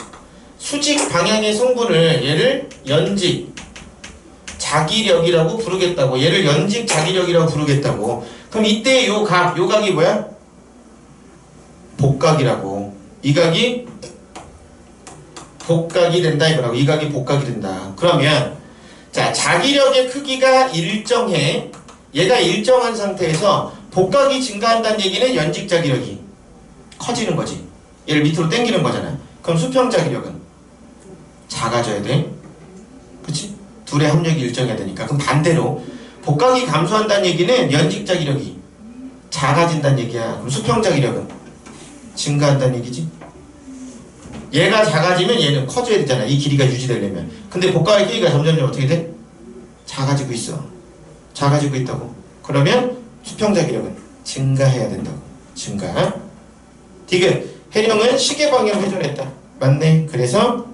수직 방향의 성분을 얘를 연직 자기력이라고 부르겠다고. 얘를 연직 자기력이라고 부르겠다고. 그럼 이때 요 각이 뭐야? 복각이라고. 이 각이 복각이 된다 이거라고. 이 각이 복각이 된다. 그러면 자, 자기력의 크기가 일정해. 얘가 일정한 상태에서 복각이 증가한다는 얘기는 연직 자기력이 커지는 거지. 얘를 밑으로 당기는 거잖아. 그럼 수평 자기력은 작아져야 돼. 그치? 둘의 합력이 일정해야 되니까. 그럼 반대로 복각이 감소한다는 얘기는 연직 자기력이 작아진다는 얘기야. 그럼 수평 자기력은 증가한다는 얘기지. 얘가 작아지면 얘는 커져야 되잖아. 이 길이가 유지되려면. 근데 복각의 길이가 점점 어떻게 돼? 작아지고 있어. 작아지고 있다고. 그러면 수평 자기력은 증가해야 된다고. 증가. 디귿. 해령은 시계 방향 회전했다. 맞네. 그래서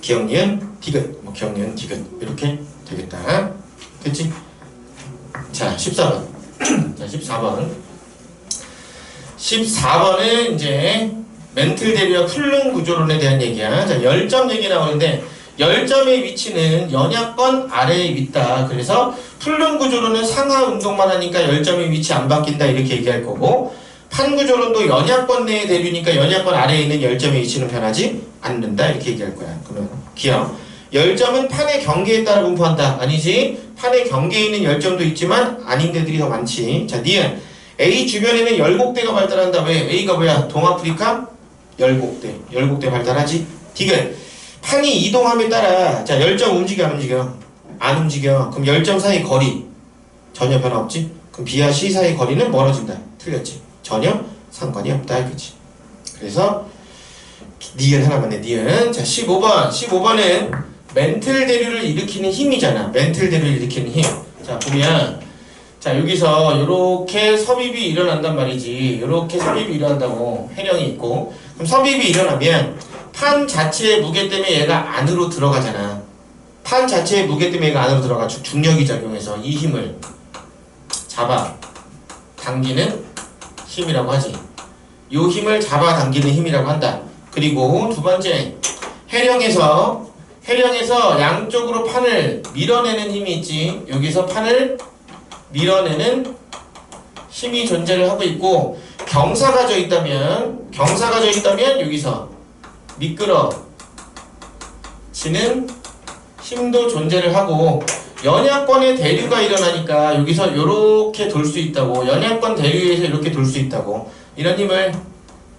기억니은 디귿. 뭐 기억니은 디귿. 이렇게 되겠다. 그치? 자, 14번. 자, 14번. 14번은 이제 멘틀 대류와 풀릉 구조론에 대한 얘기야. 자, 열점 얘기 나오는데 열점의 위치는 연약권 아래에 있다. 그래서 풀릉 구조론은 상하 운동만 하니까 열점의 위치 안 바뀐다 이렇게 얘기할 거고, 판 구조론도 연약권 내에 대류니까 연약권 아래에 있는 열점의 위치는 변하지 않는다 이렇게 얘기할 거야. 그러면 기억. 열점은 판의 경계에 따라 분포한다. 아니지. 판의 경계에 있는 열점도 있지만 아닌 데들이 더 많지. 자, 니은 A 주변에는 열곡대가 발달한다. 왜? A가 뭐야? 동아프리카 열곡대. 열곡대 발달하지. 디귿. 판이 이동함에 따라 자, 열점 움직여 안 움직여? 안 움직여. 그럼 열점 사이 거리 전혀 변화 없지? 그럼 B와 C 사이 거리는 멀어진다. 틀렸지? 전혀 상관이 없다. 그치? 그래서 니은 하나만 내. 니은. 자, 15번. 15번은 멘틀 대류를 일으키는 힘이잖아. 멘틀 대류를 일으키는 힘. 자, 보면 자, 여기서 요렇게 섭입이 일어난단 말이지. 요렇게 섭입이 일어난다고. 해령이 있고. 그럼 섭입이 일어나면 판 자체의 무게 때문에 얘가 안으로 들어가잖아. 판 자체의 무게 때문에 얘가 안으로 들어가. 중력이 작용해서 이 힘을 잡아 당기는 힘이라고 하지. 요 힘을 잡아 당기는 힘이라고 한다. 그리고 두 번째, 해령에서 양쪽으로 판을 밀어내는 힘이 있지. 여기서 판을 밀어내는 힘이 존재를 하고 있고, 경사가 져 있다면 여기서 미끄러지는 힘도 존재를 하고, 연약권의 대류가 일어나니까 여기서 요렇게 돌 수 있다고. 연약권 대류에서 이렇게 돌 수 있다고. 이런 힘을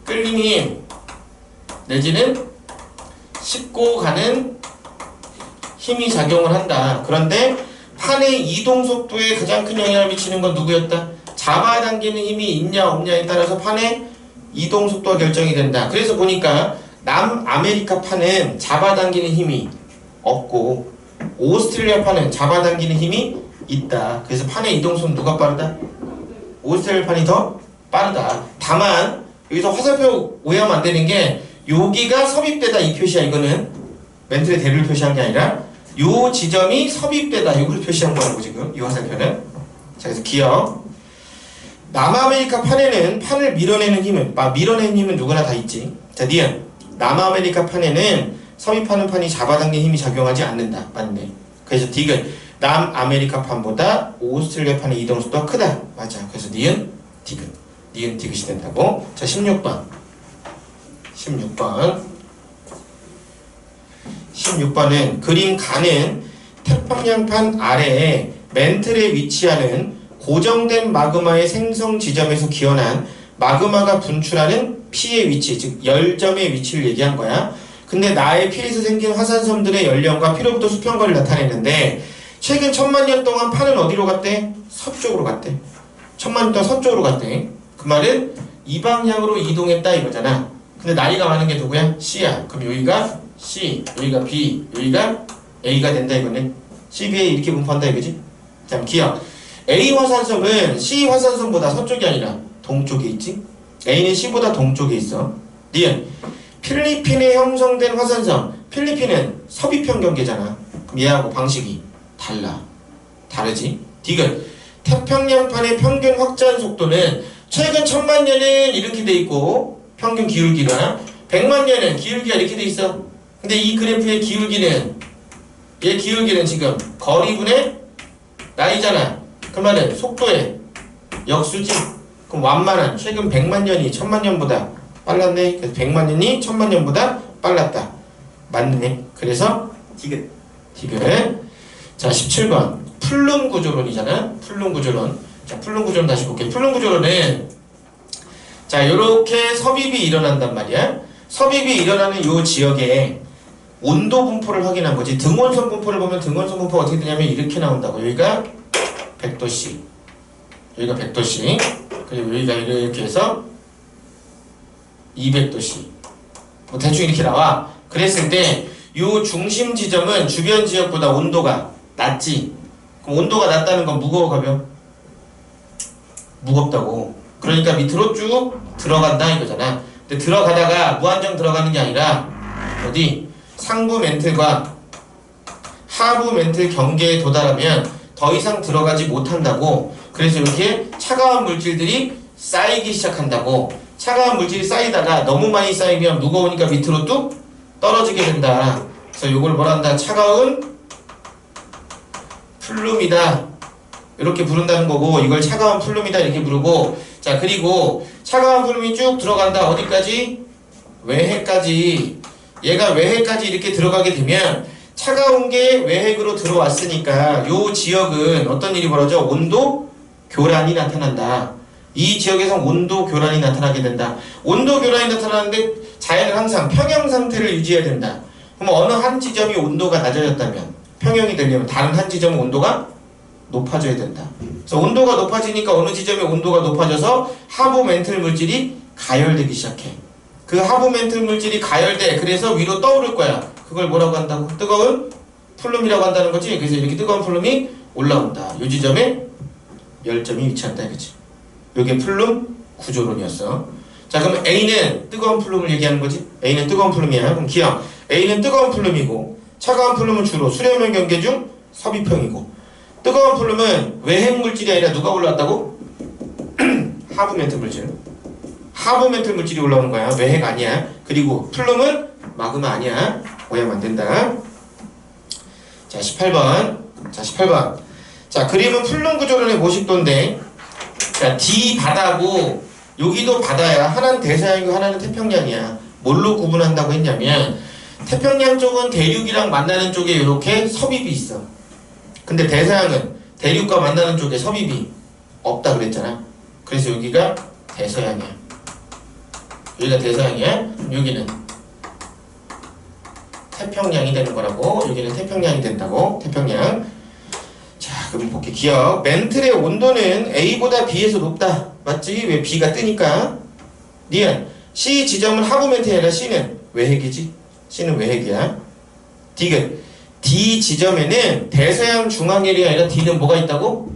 끌림 힘 내지는 싣고 가는 힘이 작용을 한다. 그런데 판의 이동 속도에 가장 큰 영향을 미치는 건 누구였다? 잡아당기는 힘이 있냐 없냐에 따라서 판의 이동 속도가 결정이 된다. 그래서 보니까 남아메리카 판은 잡아당기는 힘이 없고 오스트레일리아 판은 잡아당기는 힘이 있다. 그래서 판의 이동 속도는 누가 빠르다? 오스트레일리아 판이 더 빠르다. 다만 여기서 화살표 오해하면 안 되는 게 여기가 섭입되다 이 표시야. 이거는 멘틀의 대를 표시한 게 아니라 요 지점이 섭입되다 이걸 표시한 거라고 지금 이 화살표는. 자, 그래서 기억. 남아메리카 판에는 판을 밀어내는 힘은 밀어내는 힘은 누구나 다 있지. 자, 니은 남아메리카 판에는 섭입하는 판이 잡아당기는 힘이 작용하지 않는다. 맞네. 그래서 디귿 남아메리카 판보다 오스트레일리아 판의 이동 속도가 크다. 맞아. 그래서 니은 디귿. 니은 디귿이 된다고. 자, 16번. 16번은 그림 가는 태평양판 아래에 멘틀에 위치하는 고정된 마그마의 생성 지점에서 기원한 마그마가 분출하는 피의 위치, 즉 열점의 위치를 얘기한 거야. 근데 나의 피에서 생긴 화산섬들의 연령과 피로부터 수평거리를 나타냈는데 최근 1000만 년 동안 판은 어디로 갔대? 서쪽으로 갔대. 1000만 년 동안 서쪽으로 갔대. 그 말은 이 방향으로 이동했다 이거잖아. 근데 나이가 많은 게 누구야? C야. 그럼 여기가 C, 여기가 B, 여기가 A가 된다 이거네. C, B에 이렇게 분포한다 이거지? 자, 기억. A 화산섬은 C 화산섬보다 서쪽이 아니라 동쪽에 있지? A는 C보다 동쪽에 있어. 니은 필리핀에 형성된 화산섬. 필리핀은 서비평 경계잖아. 그럼 얘하고 방식이 달라. 다르지? 디귿 태평양판의 평균 확장 속도는 최근 1000만 년은 이렇게 돼 있고 평균 기울기가 100만 년은 기울기가 이렇게 돼 있어. 근데 이 그래프의 기울기는 얘 기울기는 지금 거리분의 나이잖아. 그 말은 속도의 역수지. 그럼 완만한 최근 100만 년이 1000만 년보다 빨랐네. 그래서 100만 년이 1000만 년보다 빨랐다. 맞네. 그래서 디귿. 자, 17번 플룸 구조론이잖아. 플룸 구조론. 자, 플룸 구조론 다시 볼게요. 플룸 구조론은 자, 요렇게 섭입이 일어난단 말이야. 섭입이 일어나는 요 지역에 온도 분포를 확인한 거지. 등원선 분포를 보면 등원선 분포가 어떻게 되냐면 이렇게 나온다고. 여기가 100도씨, 여기가 100도씨, 그리고 여기가 이렇게 해서 200도씨. 뭐 대충 이렇게 나와. 그랬을 때 요 중심 지점은 주변 지역보다 온도가 낮지. 그럼 온도가 낮다는 건 무거워 가벼워? 무겁다고. 그러니까 밑으로 쭉 들어간다 이거잖아. 근데 들어가다가 무한정 들어가는 게 아니라 어디 상부 멘틀과 하부 멘틀 경계에 도달하면 더 이상 들어가지 못한다고. 그래서 이렇게 차가운 물질들이 쌓이기 시작한다고. 차가운 물질이 쌓이다가 너무 많이 쌓이면 무거우니까 밑으로 뚝 떨어지게 된다. 그래서 이걸 뭐라 한다? 차가운 플룸이다 이렇게 부른다는 거고, 이걸 차가운 플룸이다 이렇게 부르고. 자, 그리고 차가운 플룸이 쭉 들어간다. 어디까지? 외핵까지. 얘가 외핵까지 이렇게 들어가게 되면 차가운 게 외핵으로 들어왔으니까 요 지역은 어떤 일이 벌어져? 온도 교란이 나타난다. 이 지역에서 온도 교란이 나타나게 된다. 온도 교란이 나타나는데 자연은 항상 평형 상태를 유지해야 된다. 그럼 어느 한 지점이 온도가 낮아졌다면 평형이 되려면 다른 한 지점은 온도가 높아져야 된다. 그래서 온도가 높아지니까 어느 지점의 온도가 높아져서 하부 멘틀 물질이 가열되기 시작해. 그 하부 멘틀 물질이 가열돼. 그래서 위로 떠오를 거야. 그걸 뭐라고 한다고? 뜨거운 플룸이라고 한다는 거지. 그래서 이렇게 뜨거운 플룸이 올라온다. 이 지점에 열점이 위치한다 이거지. 이게 플룸 구조론이었어. 자, 그럼 A는 뜨거운 플룸을 얘기하는 거지. A는 뜨거운 플룸이야. 그럼 기억. A는 뜨거운 플룸이고 차가운 플룸은 주로 수렴형 경계 중 섭입형이고, 뜨거운 플룸은 외핵 물질이 아니라 누가 올라왔다고? 하부 멘틀 물질. 하부 멘틀 물질이 올라오는 거야. 외핵 아니야. 그리고 플룸은 마그마 아니야. 오해하면 안 된다. 자, 18번. 자, 그림은 플룸 구조론의 모식도인데, 자, D 바다고 여기도 바다야. 하나는 대서양이고 하나는 태평양이야. 뭘로 구분한다고 했냐면 태평양 쪽은 대륙이랑 만나는 쪽에 이렇게 섭입이 있어. 근데 대서양은 대륙과 만나는 쪽에 섭입이 없다 그랬잖아. 그래서 여기가 대서양이야. 여기가 대서양이야. 여기는 태평양이 되는 거라고. 여기는 태평양이 된다고. 태평양. 자, 그럼 볼게. 기억. 멘틀의 온도는 A보다 B에서 높다. 맞지? 왜? B가 뜨니까. 니은. C 지점은 하부 멘트가 아니라 C는 외핵이지? C는 외핵이야. 디귿. D 지점에는 대서양 중앙열이 아니라 D는 뭐가 있다고?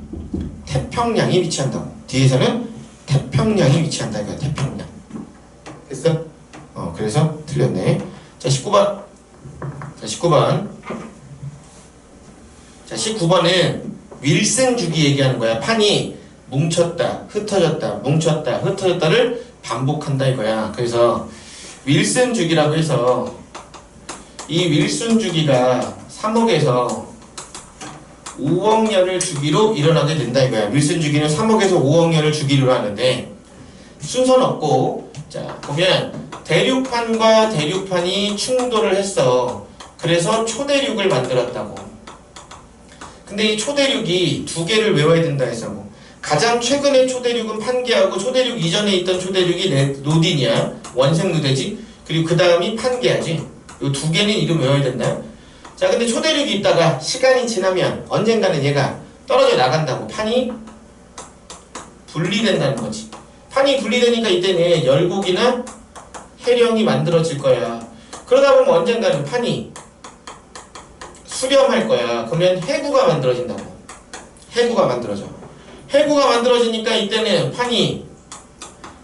태평양이 위치한다고. D에서는 태평양이 위치한다. 이거야. 태평양. 됐어? 그래서 틀렸네. 자, 19번. 자, 19번. 자, 19번은 윌슨 주기 얘기하는 거야. 판이 뭉쳤다, 흩어졌다, 뭉쳤다, 흩어졌다를 반복한다 이거야. 그래서 윌슨 주기라고 해서 이 윌슨 주기가 3억에서 5억년을 주기로 일어나게 된다 이거야. 윌슨 주기는 3억에서 5억년을 주기로 하는데 순서는 없고, 자, 보면 대륙판과 대륙판이 충돌을 했어. 그래서 초대륙을 만들었다고. 근데 이 초대륙이 두 개를 외워야 된다 해서 뭐 가장 최근의 초대륙은 판게하고 초대륙 이전에 있던 초대륙이 노딘이야. 원색 누대지. 그리고 그 다음이 판게아지. 이 두 개는 이름 외워야 된다. 자, 근데 초대륙이 있다가 시간이 지나면 언젠가는 얘가 떨어져 나간다고. 판이 분리된다는 거지. 판이 분리되니까 이때는 열곡이나 해령이 만들어질 거야. 그러다 보면 언젠가는 판이 수렴할 거야. 그러면 해구가 만들어진다고. 해구가 만들어져. 해구가 만들어지니까 이때는 판이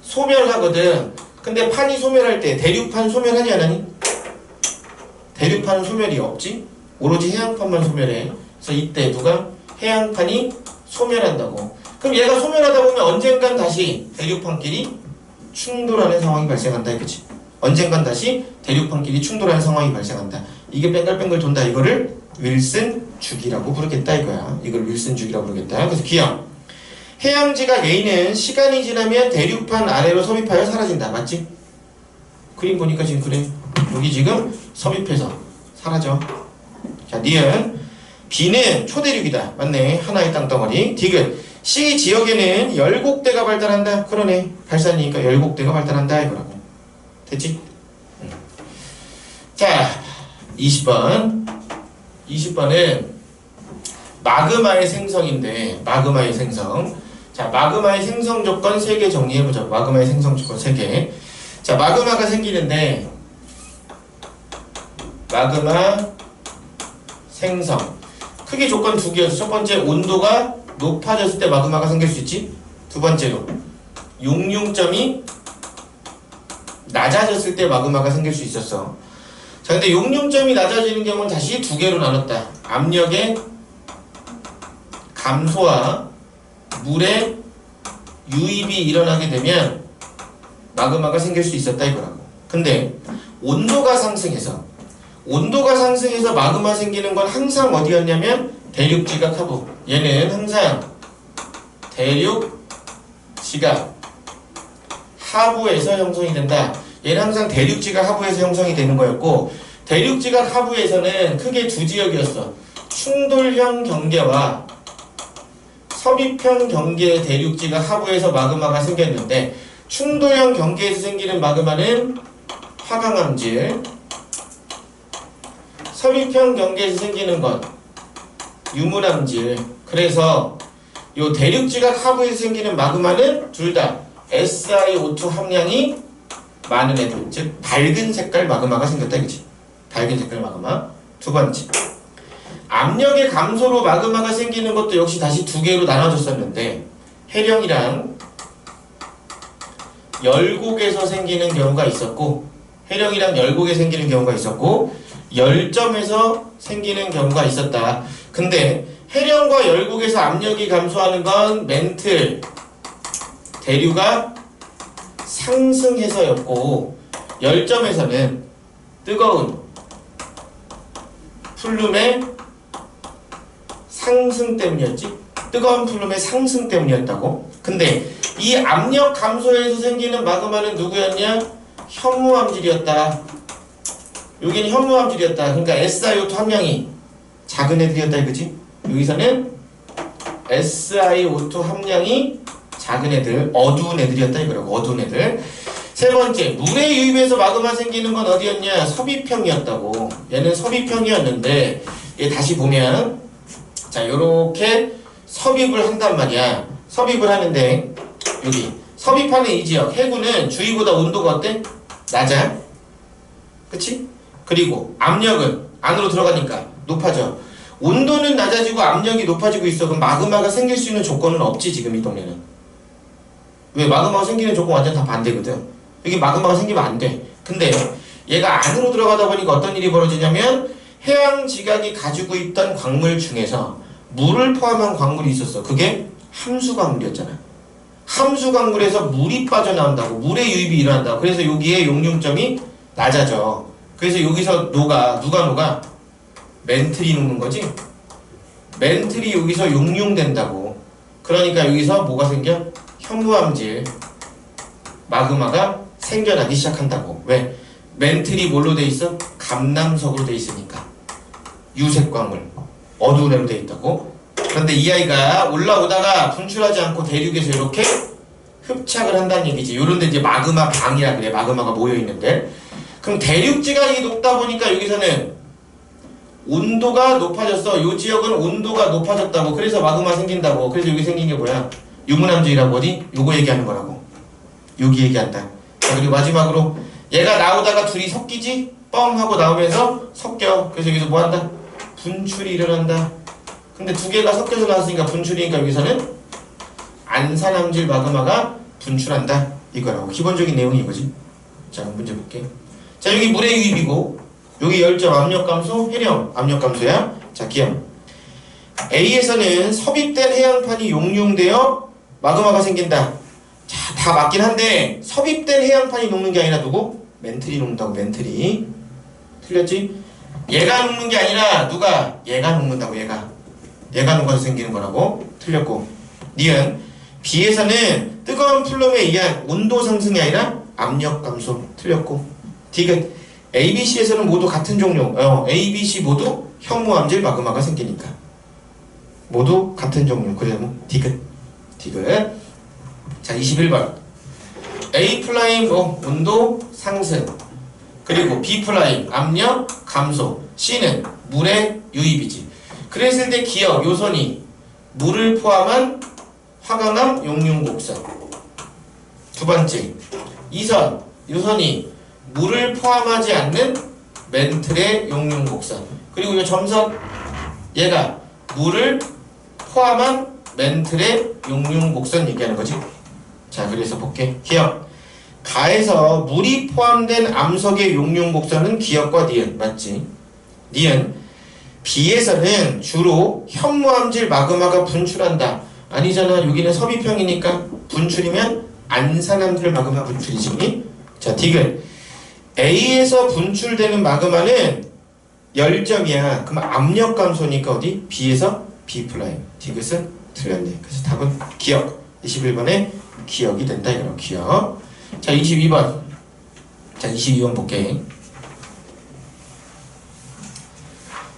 소멸하거든. 근데 판이 소멸할 때 대륙판 소멸하지 않았니? 대륙판은 소멸이 없지? 오로지 해양판만 소멸해. 그래서 이때 누가? 해양판이 소멸한다고. 그럼 얘가 소멸하다 보면 언젠간 다시 대륙판끼리 충돌하는 상황이 발생한다 이거지. 언젠간 다시 대륙판끼리 충돌하는 상황이 발생한다. 이게 뺑글뺑글 돈다. 이거를 윌슨 주기라고 부르겠다 이거야. 이걸 윌슨 주기라고 부르겠다. 그래서 기억. 해양지각 A는 시간이 지나면 대륙판 아래로 섭입하여 사라진다. 맞지? 그림 보니까 지금 그래. 여기 지금 섭입해서 사라져. 자, 니은. B는 초대륙이다. 맞네. 하나의 땅덩어리. 디귿. C 지역에는 열곡대가 발달한다. 그러네. 발산이니까 열곡대가 발달한다 이거라고. 됐지? 자, 20번. 20번은 마그마의 생성인데, 마그마의 생성. 자, 마그마의 생성 조건 3개 정리해보자. 마그마의 생성 조건 3개. 자, 마그마가 생기는데, 마그마 생성. 크게 조건 2개여서 첫 번째, 온도가 높아졌을 때 마그마가 생길 수 있지. 두 번째로, 용융점이 낮아졌을 때 마그마가 생길 수 있었어. 자, 근데 용융점이 낮아지는 경우는 다시 2개로 나눴다. 압력의 감소와 물의 유입이 일어나게 되면 마그마가 생길 수 있었다 이거라고. 근데 온도가 상승해서 마그마 생기는 건 항상 어디였냐면 대륙지각 하부. 얘는 항상 대륙지각 하부에서 형성이 된다. 얘는 항상 대륙지각 하부에서 형성이 되는 거였고, 대륙지각 하부에서는 크게 두 지역이었어. 충돌형 경계와 섭입형 경계의 대륙지각 하부에서 마그마가 생겼는데, 충돌형 경계에서 생기는 마그마는 화강암질, 섭입형 경계에서 생기는 건 유물암질. 그래서 요 대륙지각 하부에서 생기는 마그마는 둘 다 SiO2 함량이 많은 애들, 즉 밝은 색깔 마그마가 생겼다 이거지. 밝은 색깔 마그마. 두 번째, 압력의 감소로 마그마가 생기는 것도 역시 다시 2개로 나눠졌었는데, 해령이랑 열곡에서 생기는 경우가 있었고, 해령이랑 열곡에 생기는 경우가 있었고, 열점에서 생기는 경우가 있었다. 근데 해령과 열곡에서 압력이 감소하는 건 멘틀 대류가 상승해서였고, 열점에서는 뜨거운 플룸의 상승 때문이었지. 뜨거운 플룸의 상승 때문이었다고. 근데 이 압력 감소에서 생기는 마그마는 누구였냐? 현무암질이었다. 여기는 현무암질이었다. 그러니까 SiO2 함량이 작은 애들이었다 이거지. 여기서는 SiO2 함량이 작은 애들, 어두운 애들이었다 이거라고. 어두운 애들. 세 번째, 물의 유입에서 마그마 생기는 건 어디였냐? 섭입형이었다고. 얘는 섭입형이었는데 얘 다시 보면 자 요렇게 섭입을 한단 말이야. 섭입을 하는데 여기 섭입하는 이 지역 해구는 주위보다 온도가 어때? 낮아. 그치? 그리고 압력은 안으로 들어가니까 높아져. 온도는 낮아지고 압력이 높아지고 있어. 그럼 마그마가 생길 수 있는 조건은 없지 지금 이 동네는. 왜? 마그마가 생기는 조건 완전 다 반대거든. 여기 마그마가 생기면 안 돼. 근데 얘가 안으로 들어가다 보니까 어떤 일이 벌어지냐면 해양 지각이 가지고 있던 광물 중에서 물을 포함한 광물이 있었어. 그게 함수 광물이었잖아. 함수 광물에서 물이 빠져나온다고. 물의 유입이 일어난다고. 그래서 여기에 용융점이 낮아져. 그래서 여기서 누가 녹아? 멘틀이 녹는 거지? 멘틀이 여기서 용융된다고. 그러니까 여기서 뭐가 생겨? 현무암질 마그마가 생겨나기 시작한다고. 왜? 멘틀이 뭘로 돼 있어? 감남석으로 돼 있으니까. 유색광물 어두운 애로 돼 있다고. 그런데 이 아이가 올라오다가 분출하지 않고 대륙에서 이렇게 흡착을 한다는 얘기지. 요런데 이제 마그마 방이라 그래. 마그마가 모여있는데. 그럼 대륙 지각이 높다 보니까 여기서는 온도가 높아졌어. 요 지역은 온도가 높아졌다고. 그래서 마그마 생긴다고. 그래서 여기 생긴 게 뭐야? 유문함수이라고. 어디? 요거 얘기하는 거라고. 여기 얘기한다. 자, 그리고 마지막으로 얘가 나오다가 둘이 섞이지? 뻥 하고 나오면서 섞여. 그래서 여기서 뭐 한다? 분출이 일어난다. 근데 두 개가 섞여서 나왔으니까 분출이니까 여기서는 안산암질 마그마가 분출한다. 이거라고. 기본적인 내용이 이거지. 자, 그럼 문제 볼게. 자, 여기 물의 유입이고 여기 열점 압력 감소, 해령 압력 감소야. 자, 기억. A에서는 섭입된 해양판이 용융되어 마그마가 생긴다. 자, 다 맞긴 한데 섭입된 해양판이 녹는 게 아니라 누구? 멘틀이 녹는다고. 멘틀이. 틀렸지? 얘가 녹는 게 아니라 누가? 얘가 녹는다고. 얘가 녹아서 생기는 거라고. 틀렸고. 니은 B에서는 뜨거운 플룸에 의한 온도 상승이 아니라 압력 감소. 틀렸고. 디귿 A, B, C에서는 모두 같은 종류. A, B, C 모두 현무암질 마그마가 생기니까 모두 같은 종류. 그래서 뭐 디귿. 자, 21번 A 플라임 온도 상승, 그리고 B 플라임 압력 감소, C는 물의 유입이지. 그랬을 때 기억 요선이 물을 포함한 화강암 용융곡선. 두 번째, 이선 요선이 물을 포함하지 않는 멘틀의 용융곡선. 그리고 이 점선 얘가 물을 포함한 멘틀의 용융곡선 얘기하는 거지. 자, 그래서 볼게. 기억. 가에서 물이 포함된 암석의 용융곡선은 기억과 니은. 맞지? 니은. B에서는 주로 현무암질 마그마가 분출한다. 아니잖아. 여기는 섭입형이니까 분출이면 안산암질 마그마 분출이지. 자, 디귿. A에서 분출되는 마그마는 열점이야. 그럼 압력 감소니까 어디? B에서 B 플라임. 디귿은 틀렸네. 그래서 답은 기억. 21번에 기억이 된다. 이거로 기억. 자, 22번. 자, 22번 볼게.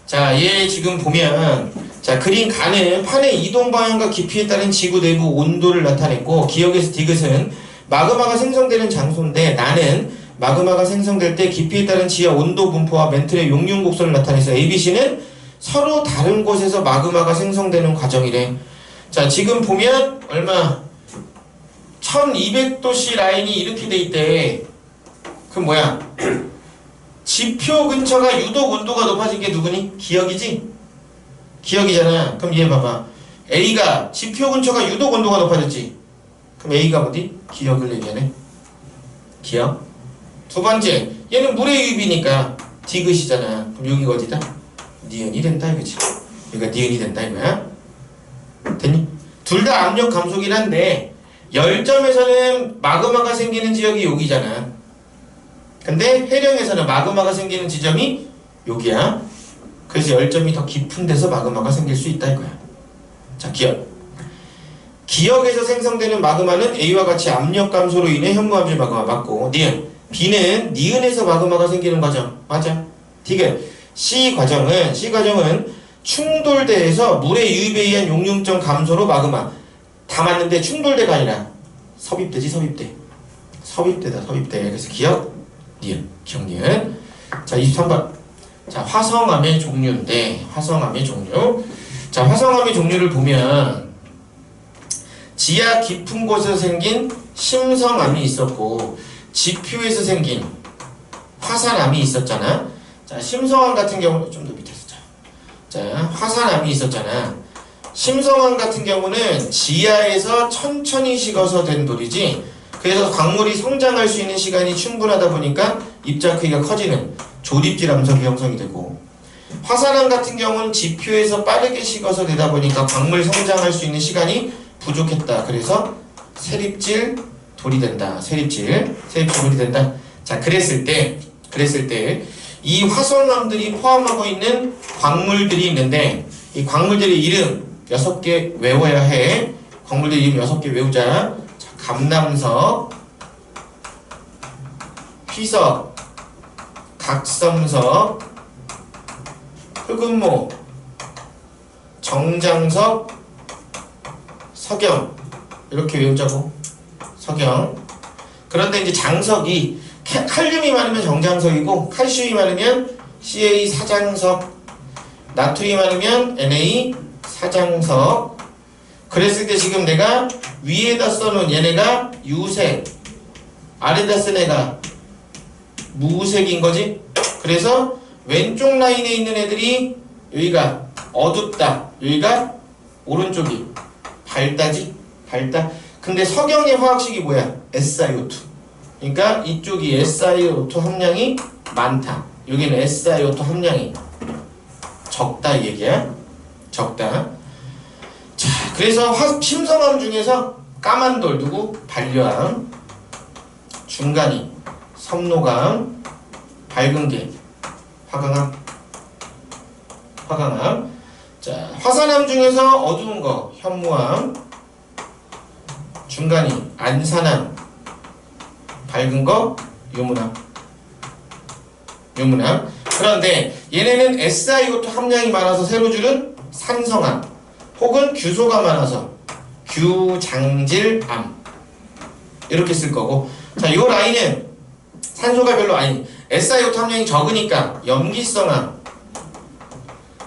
자, 얘 지금 보면 자, 그린 가는 판의 이동 방향과 깊이에 따른 지구 내부 온도를 나타냈고, 기억에서 디귿은 마그마가 생성되는 장소인데 나는 마그마가 생성될 때 깊이에 따른 지하 온도 분포와 멘틀의 용융곡선을 나타내서 A, B, C는 서로 다른 곳에서 마그마가 생성되는 과정이래. 자, 지금 보면 얼마? 1200도씨 라인이 이렇게 돼 있대. 그럼 뭐야? 지표 근처가 유독 온도가 높아진 게 누구니? 기억이지? 기억이잖아. 그럼 얘 봐봐. A가 지표 근처가 유독 온도가 높아졌지? 그럼 A가 어디? 기억을 얘기하네. 기억. 두 번째, 얘는 물의 유입이니까 디귿이잖아. 그럼 여기가 어디다? 니은이 된다 이거지. 여기가 니은이 된다 이거야. 됐니? 둘 다 압력 감소긴 한데 열점에서는 마그마가 생기는 지역이 여기잖아. 근데 해령에서는 마그마가 생기는 지점이 여기야. 그래서 열점이 더 깊은 데서 마그마가 생길 수 있다 이거야. 자, 기억. 기억에서 생성되는 마그마는 A와 같이 압력 감소로 인해 현무암질 마그마 맞고, 니은. B는 니은에서 마그마가 생기는 과정. 맞아. 디귿. C 과정은 충돌대에서 물의 유입에 의한 용융점 감소로 마그마. 다 맞는데 충돌대가 아니라 섭입대지. 서입대다, 서입대. 그래서 기억, 니은, 기억, 니은. 자, 23번. 자, 화성암의 종류인데, 화성암의 종류. 자, 화성암의 종류를 보면, 지하 깊은 곳에서 생긴 심성암이 있었고, 지표에서 생긴 화산암이 있었잖아. 자, 심성암 같은 경우는 좀 더 밑에서 자, 화산암이 있었잖아. 심성암 같은 경우는 지하에서 천천히 식어서 된 돌이지. 그래서 광물이 성장할 수 있는 시간이 충분하다 보니까 입자 크기가 커지는 조립질 암석이 형성이 되고, 화산암 같은 경우는 지표에서 빠르게 식어서 되다 보니까 광물 성장할 수 있는 시간이 부족했다. 그래서 세립질 돌이 된다. 세립질 돌이 된다. 자, 그랬을 때 이 화성암들이 포함하고 있는 광물들이 있는데, 이 광물들의 이름 6개 외워야 해. 광물들 이름 6개 외우자. 자, 감남석, 희석, 각섬석, 흑은모, 정장석, 석영. 이렇게 외우자고. 석영. 그런데 이제 장석이 칼륨이 많으면 정장석이고, 칼슘이 많으면 CA 사장석, 나트륨이 많으면 Na 사장석. 그랬을 때 지금 내가 위에다 써놓은 얘네가 유색, 아래다 쓴 애가 무색인 거지. 그래서 왼쪽 라인에 있는 애들이 여기가 어둡다, 여기가 오른쪽이 밝다지, 밝다. 근데 석영의 화학식이 뭐야? SiO2. 그러니까 이쪽이 SiO2 함량이 많다, 여기는 SiO2 함량이 적다 이 얘기야. 적다. 자, 그래서 심성암 중에서 까만 돌 누구? 반려암, 중간이 섬노감, 밝은 게 화강암. 화강암. 자, 화산암 중에서 어두운 거 현무암, 중간이 안산암, 밝은 거 유문암. 유문암. 그런데 얘네는 SiO2 함량이 많아서 세로줄은 산성암, 혹은 규소가 많아서 규장질암 이렇게 쓸 거고. 자, 이 라인은 산소가 별로 아닌 SiO2 함량이 적으니까 염기성암.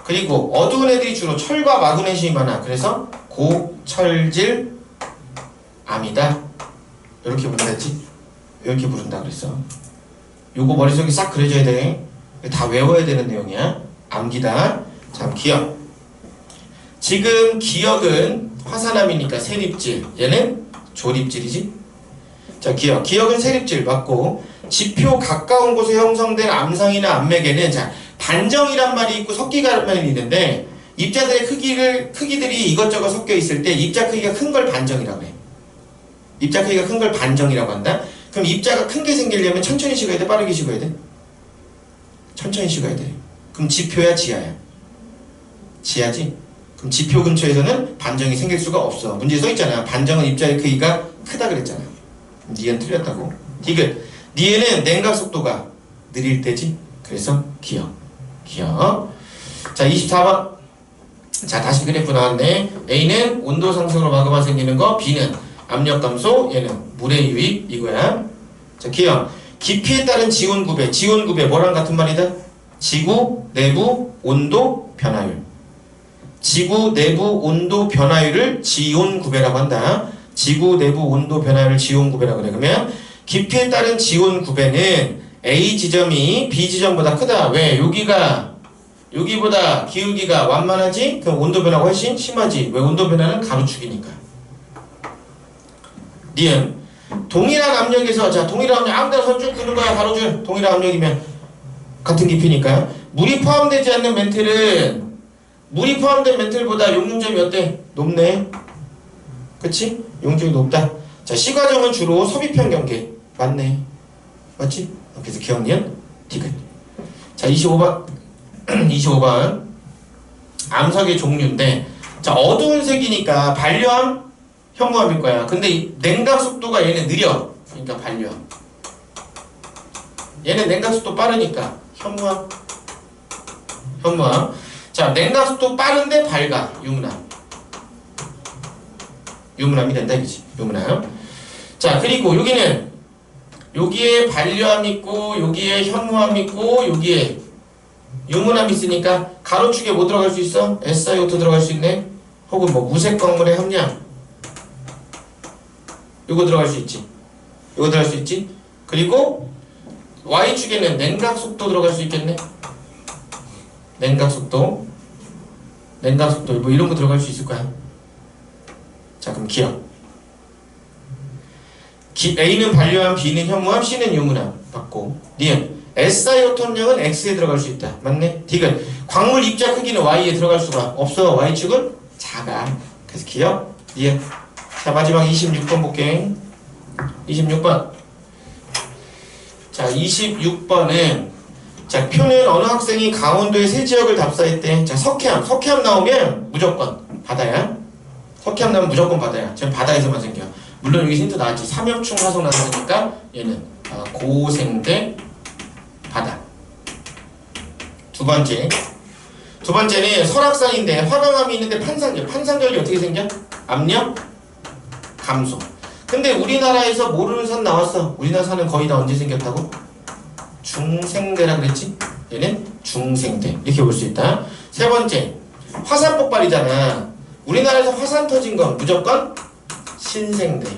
그리고 어두운 애들이 주로 철과 마그네슘이 많아. 그래서 고철질암이다. 이렇게 부른다 했지? 이렇게 부른다 그랬어. 요거 머릿속에 싹 그려줘야 돼. 다 외워야 되는 내용이야. 암기다. 자, 기억. 지금 기억은 화산암이니까 세립질, 얘는 조립질이지. 자, 기억. 기억은 세립질 맞고, 지표 가까운 곳에 형성된 암상이나 암맥에는 자, 반정이란 말이 있고 섞기가란 말이 있는데, 입자들의 크기들이 이것저것 섞여 있을 때 입자 크기가 큰 걸 반정이라고 해. 입자 크기가 큰 걸 반정이라고 한다. 그럼 입자가 큰 게 생기려면 천천히 식어야 돼, 빠르게 식어야 돼? 천천히 식어야 돼. 그럼 지표야, 지하야? 지하지? 그럼 지표 근처에서는 반정이 생길 수가 없어. 문제에 써있잖아. 반정은 입자의 크기가 크다 그랬잖아. 니은 틀렸다고. 디귿. 니은은 냉각 속도가 느릴 때지. 그래서 기억. 자, 24번. 자, 다시 그래프 나왔네. A는 온도 상승으로 마그마 생기는 거, B는 압력 감소, 얘는 물의 유입 이거야. 자, 기억. 깊이에 따른 지온 구배. 지온 구배 뭐랑 같은 말이다? 지구 내부 온도 변화율. 지구 내부 온도 변화율을 지온 구배라고 한다. 지구 내부 온도 변화율을 지온 구배라고 그래. 그러면 깊이에 따른 지온 구배는 A 지점이 B 지점보다 크다. 왜? 여기보다 기울기가 완만하지? 그럼 온도 변화가 훨씬 심하지. 왜? 온도 변화는 가로축이니까. 니은. 동일한 압력에서, 자, 동일한 압력 아무 데나 선 쭉 끄는 거야. 가로줄. 동일한 압력이면 같은 깊이니까. 물이 포함되지 않는 멘틀은 물이 포함된 멘틀보다 용융점이 어때? 높네. 그치? 용융점이 높다. 자, 시과정은 주로 섭입형 경계. 맞네. 맞지? 그래서 기억, 니은, 디귿. 자, 25번. 25번. 암석의 종류인데, 자, 어두운 색이니까 반려암, 현무암일 거야. 근데 이 냉각 속도가 얘는 느려. 그러니까 반려암. 얘는 냉각 속도 빠르니까 현무암. 자, 냉각 속도 빠른데 밝아. 유문암. 유문암이 된다 이거지. 유문암. 자, 그리고 여기는 여기에 반려함 있고 여기에 현무함 있고 여기에 유문함 있으니까 가로축에 뭐 들어갈 수 있어? SiO2 들어갈 수 있네. 혹은 뭐 무색 광물의 함량 요거 들어갈 수 있지. 요거 들어갈 수 있지. 그리고 Y축에는 냉각 속도 들어갈 수 있겠네. 냉각 속도 뭐 이런 거 들어갈 수 있을 거야. 자, 그럼 기억. A는 반려함, B는 현무함, C는 유문함 받고 니은 SiO2 함량은 X에 들어갈 수 있다. 맞네? 디귿 광물 입자 크기는 Y에 들어갈 수가 없어. Y축은 작아. 그래서 기억. 니은. 자, 마지막 26번 볼게. 26번. 자, 26번은 자, 표는 어느 학생이 강원도의 세 지역을 답사했대. 자, 석회암 나오면 무조건 바다야. 석회암 나오면 무조건 바다야. 지금 바다에서만 생겨. 물론 여기 힌트 나왔지. 삼엽충 화성 나왔으니까 얘는 고생대 바다. 두 번째는 설악산인데 화강암이 있는데 판상절리 어떻게 생겨? 압력 감소. 근데 우리나라에서 모르는 산 나왔어. 우리나라 산은 거의 다 언제 생겼다고? 중생대라 그랬지? 얘는 중생대. 이렇게 볼 수 있다. 세 번째, 화산 폭발이잖아. 우리나라에서 화산 터진 건 무조건 신생대.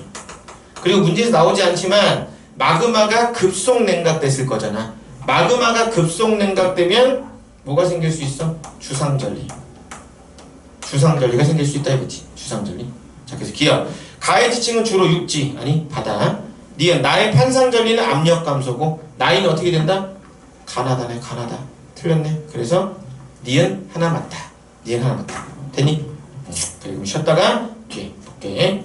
그리고 문제에서 나오지 않지만 마그마가 급속 냉각됐을 거잖아. 마그마가 급속 냉각되면 뭐가 생길 수 있어? 주상절리가 생길 수 있다 이거지. 주상절리. 자, 그래서 기억. 가의 지층은 주로 육지, 아니 바다. 니은 나의 판상절리는 압력 감소고 나이는 어떻게 된다? 가나다네. 가나다. 틀렸네. 그래서 니은 하나 맞다. 됐니? 그리고 쉬었다가 뒤에 볼게.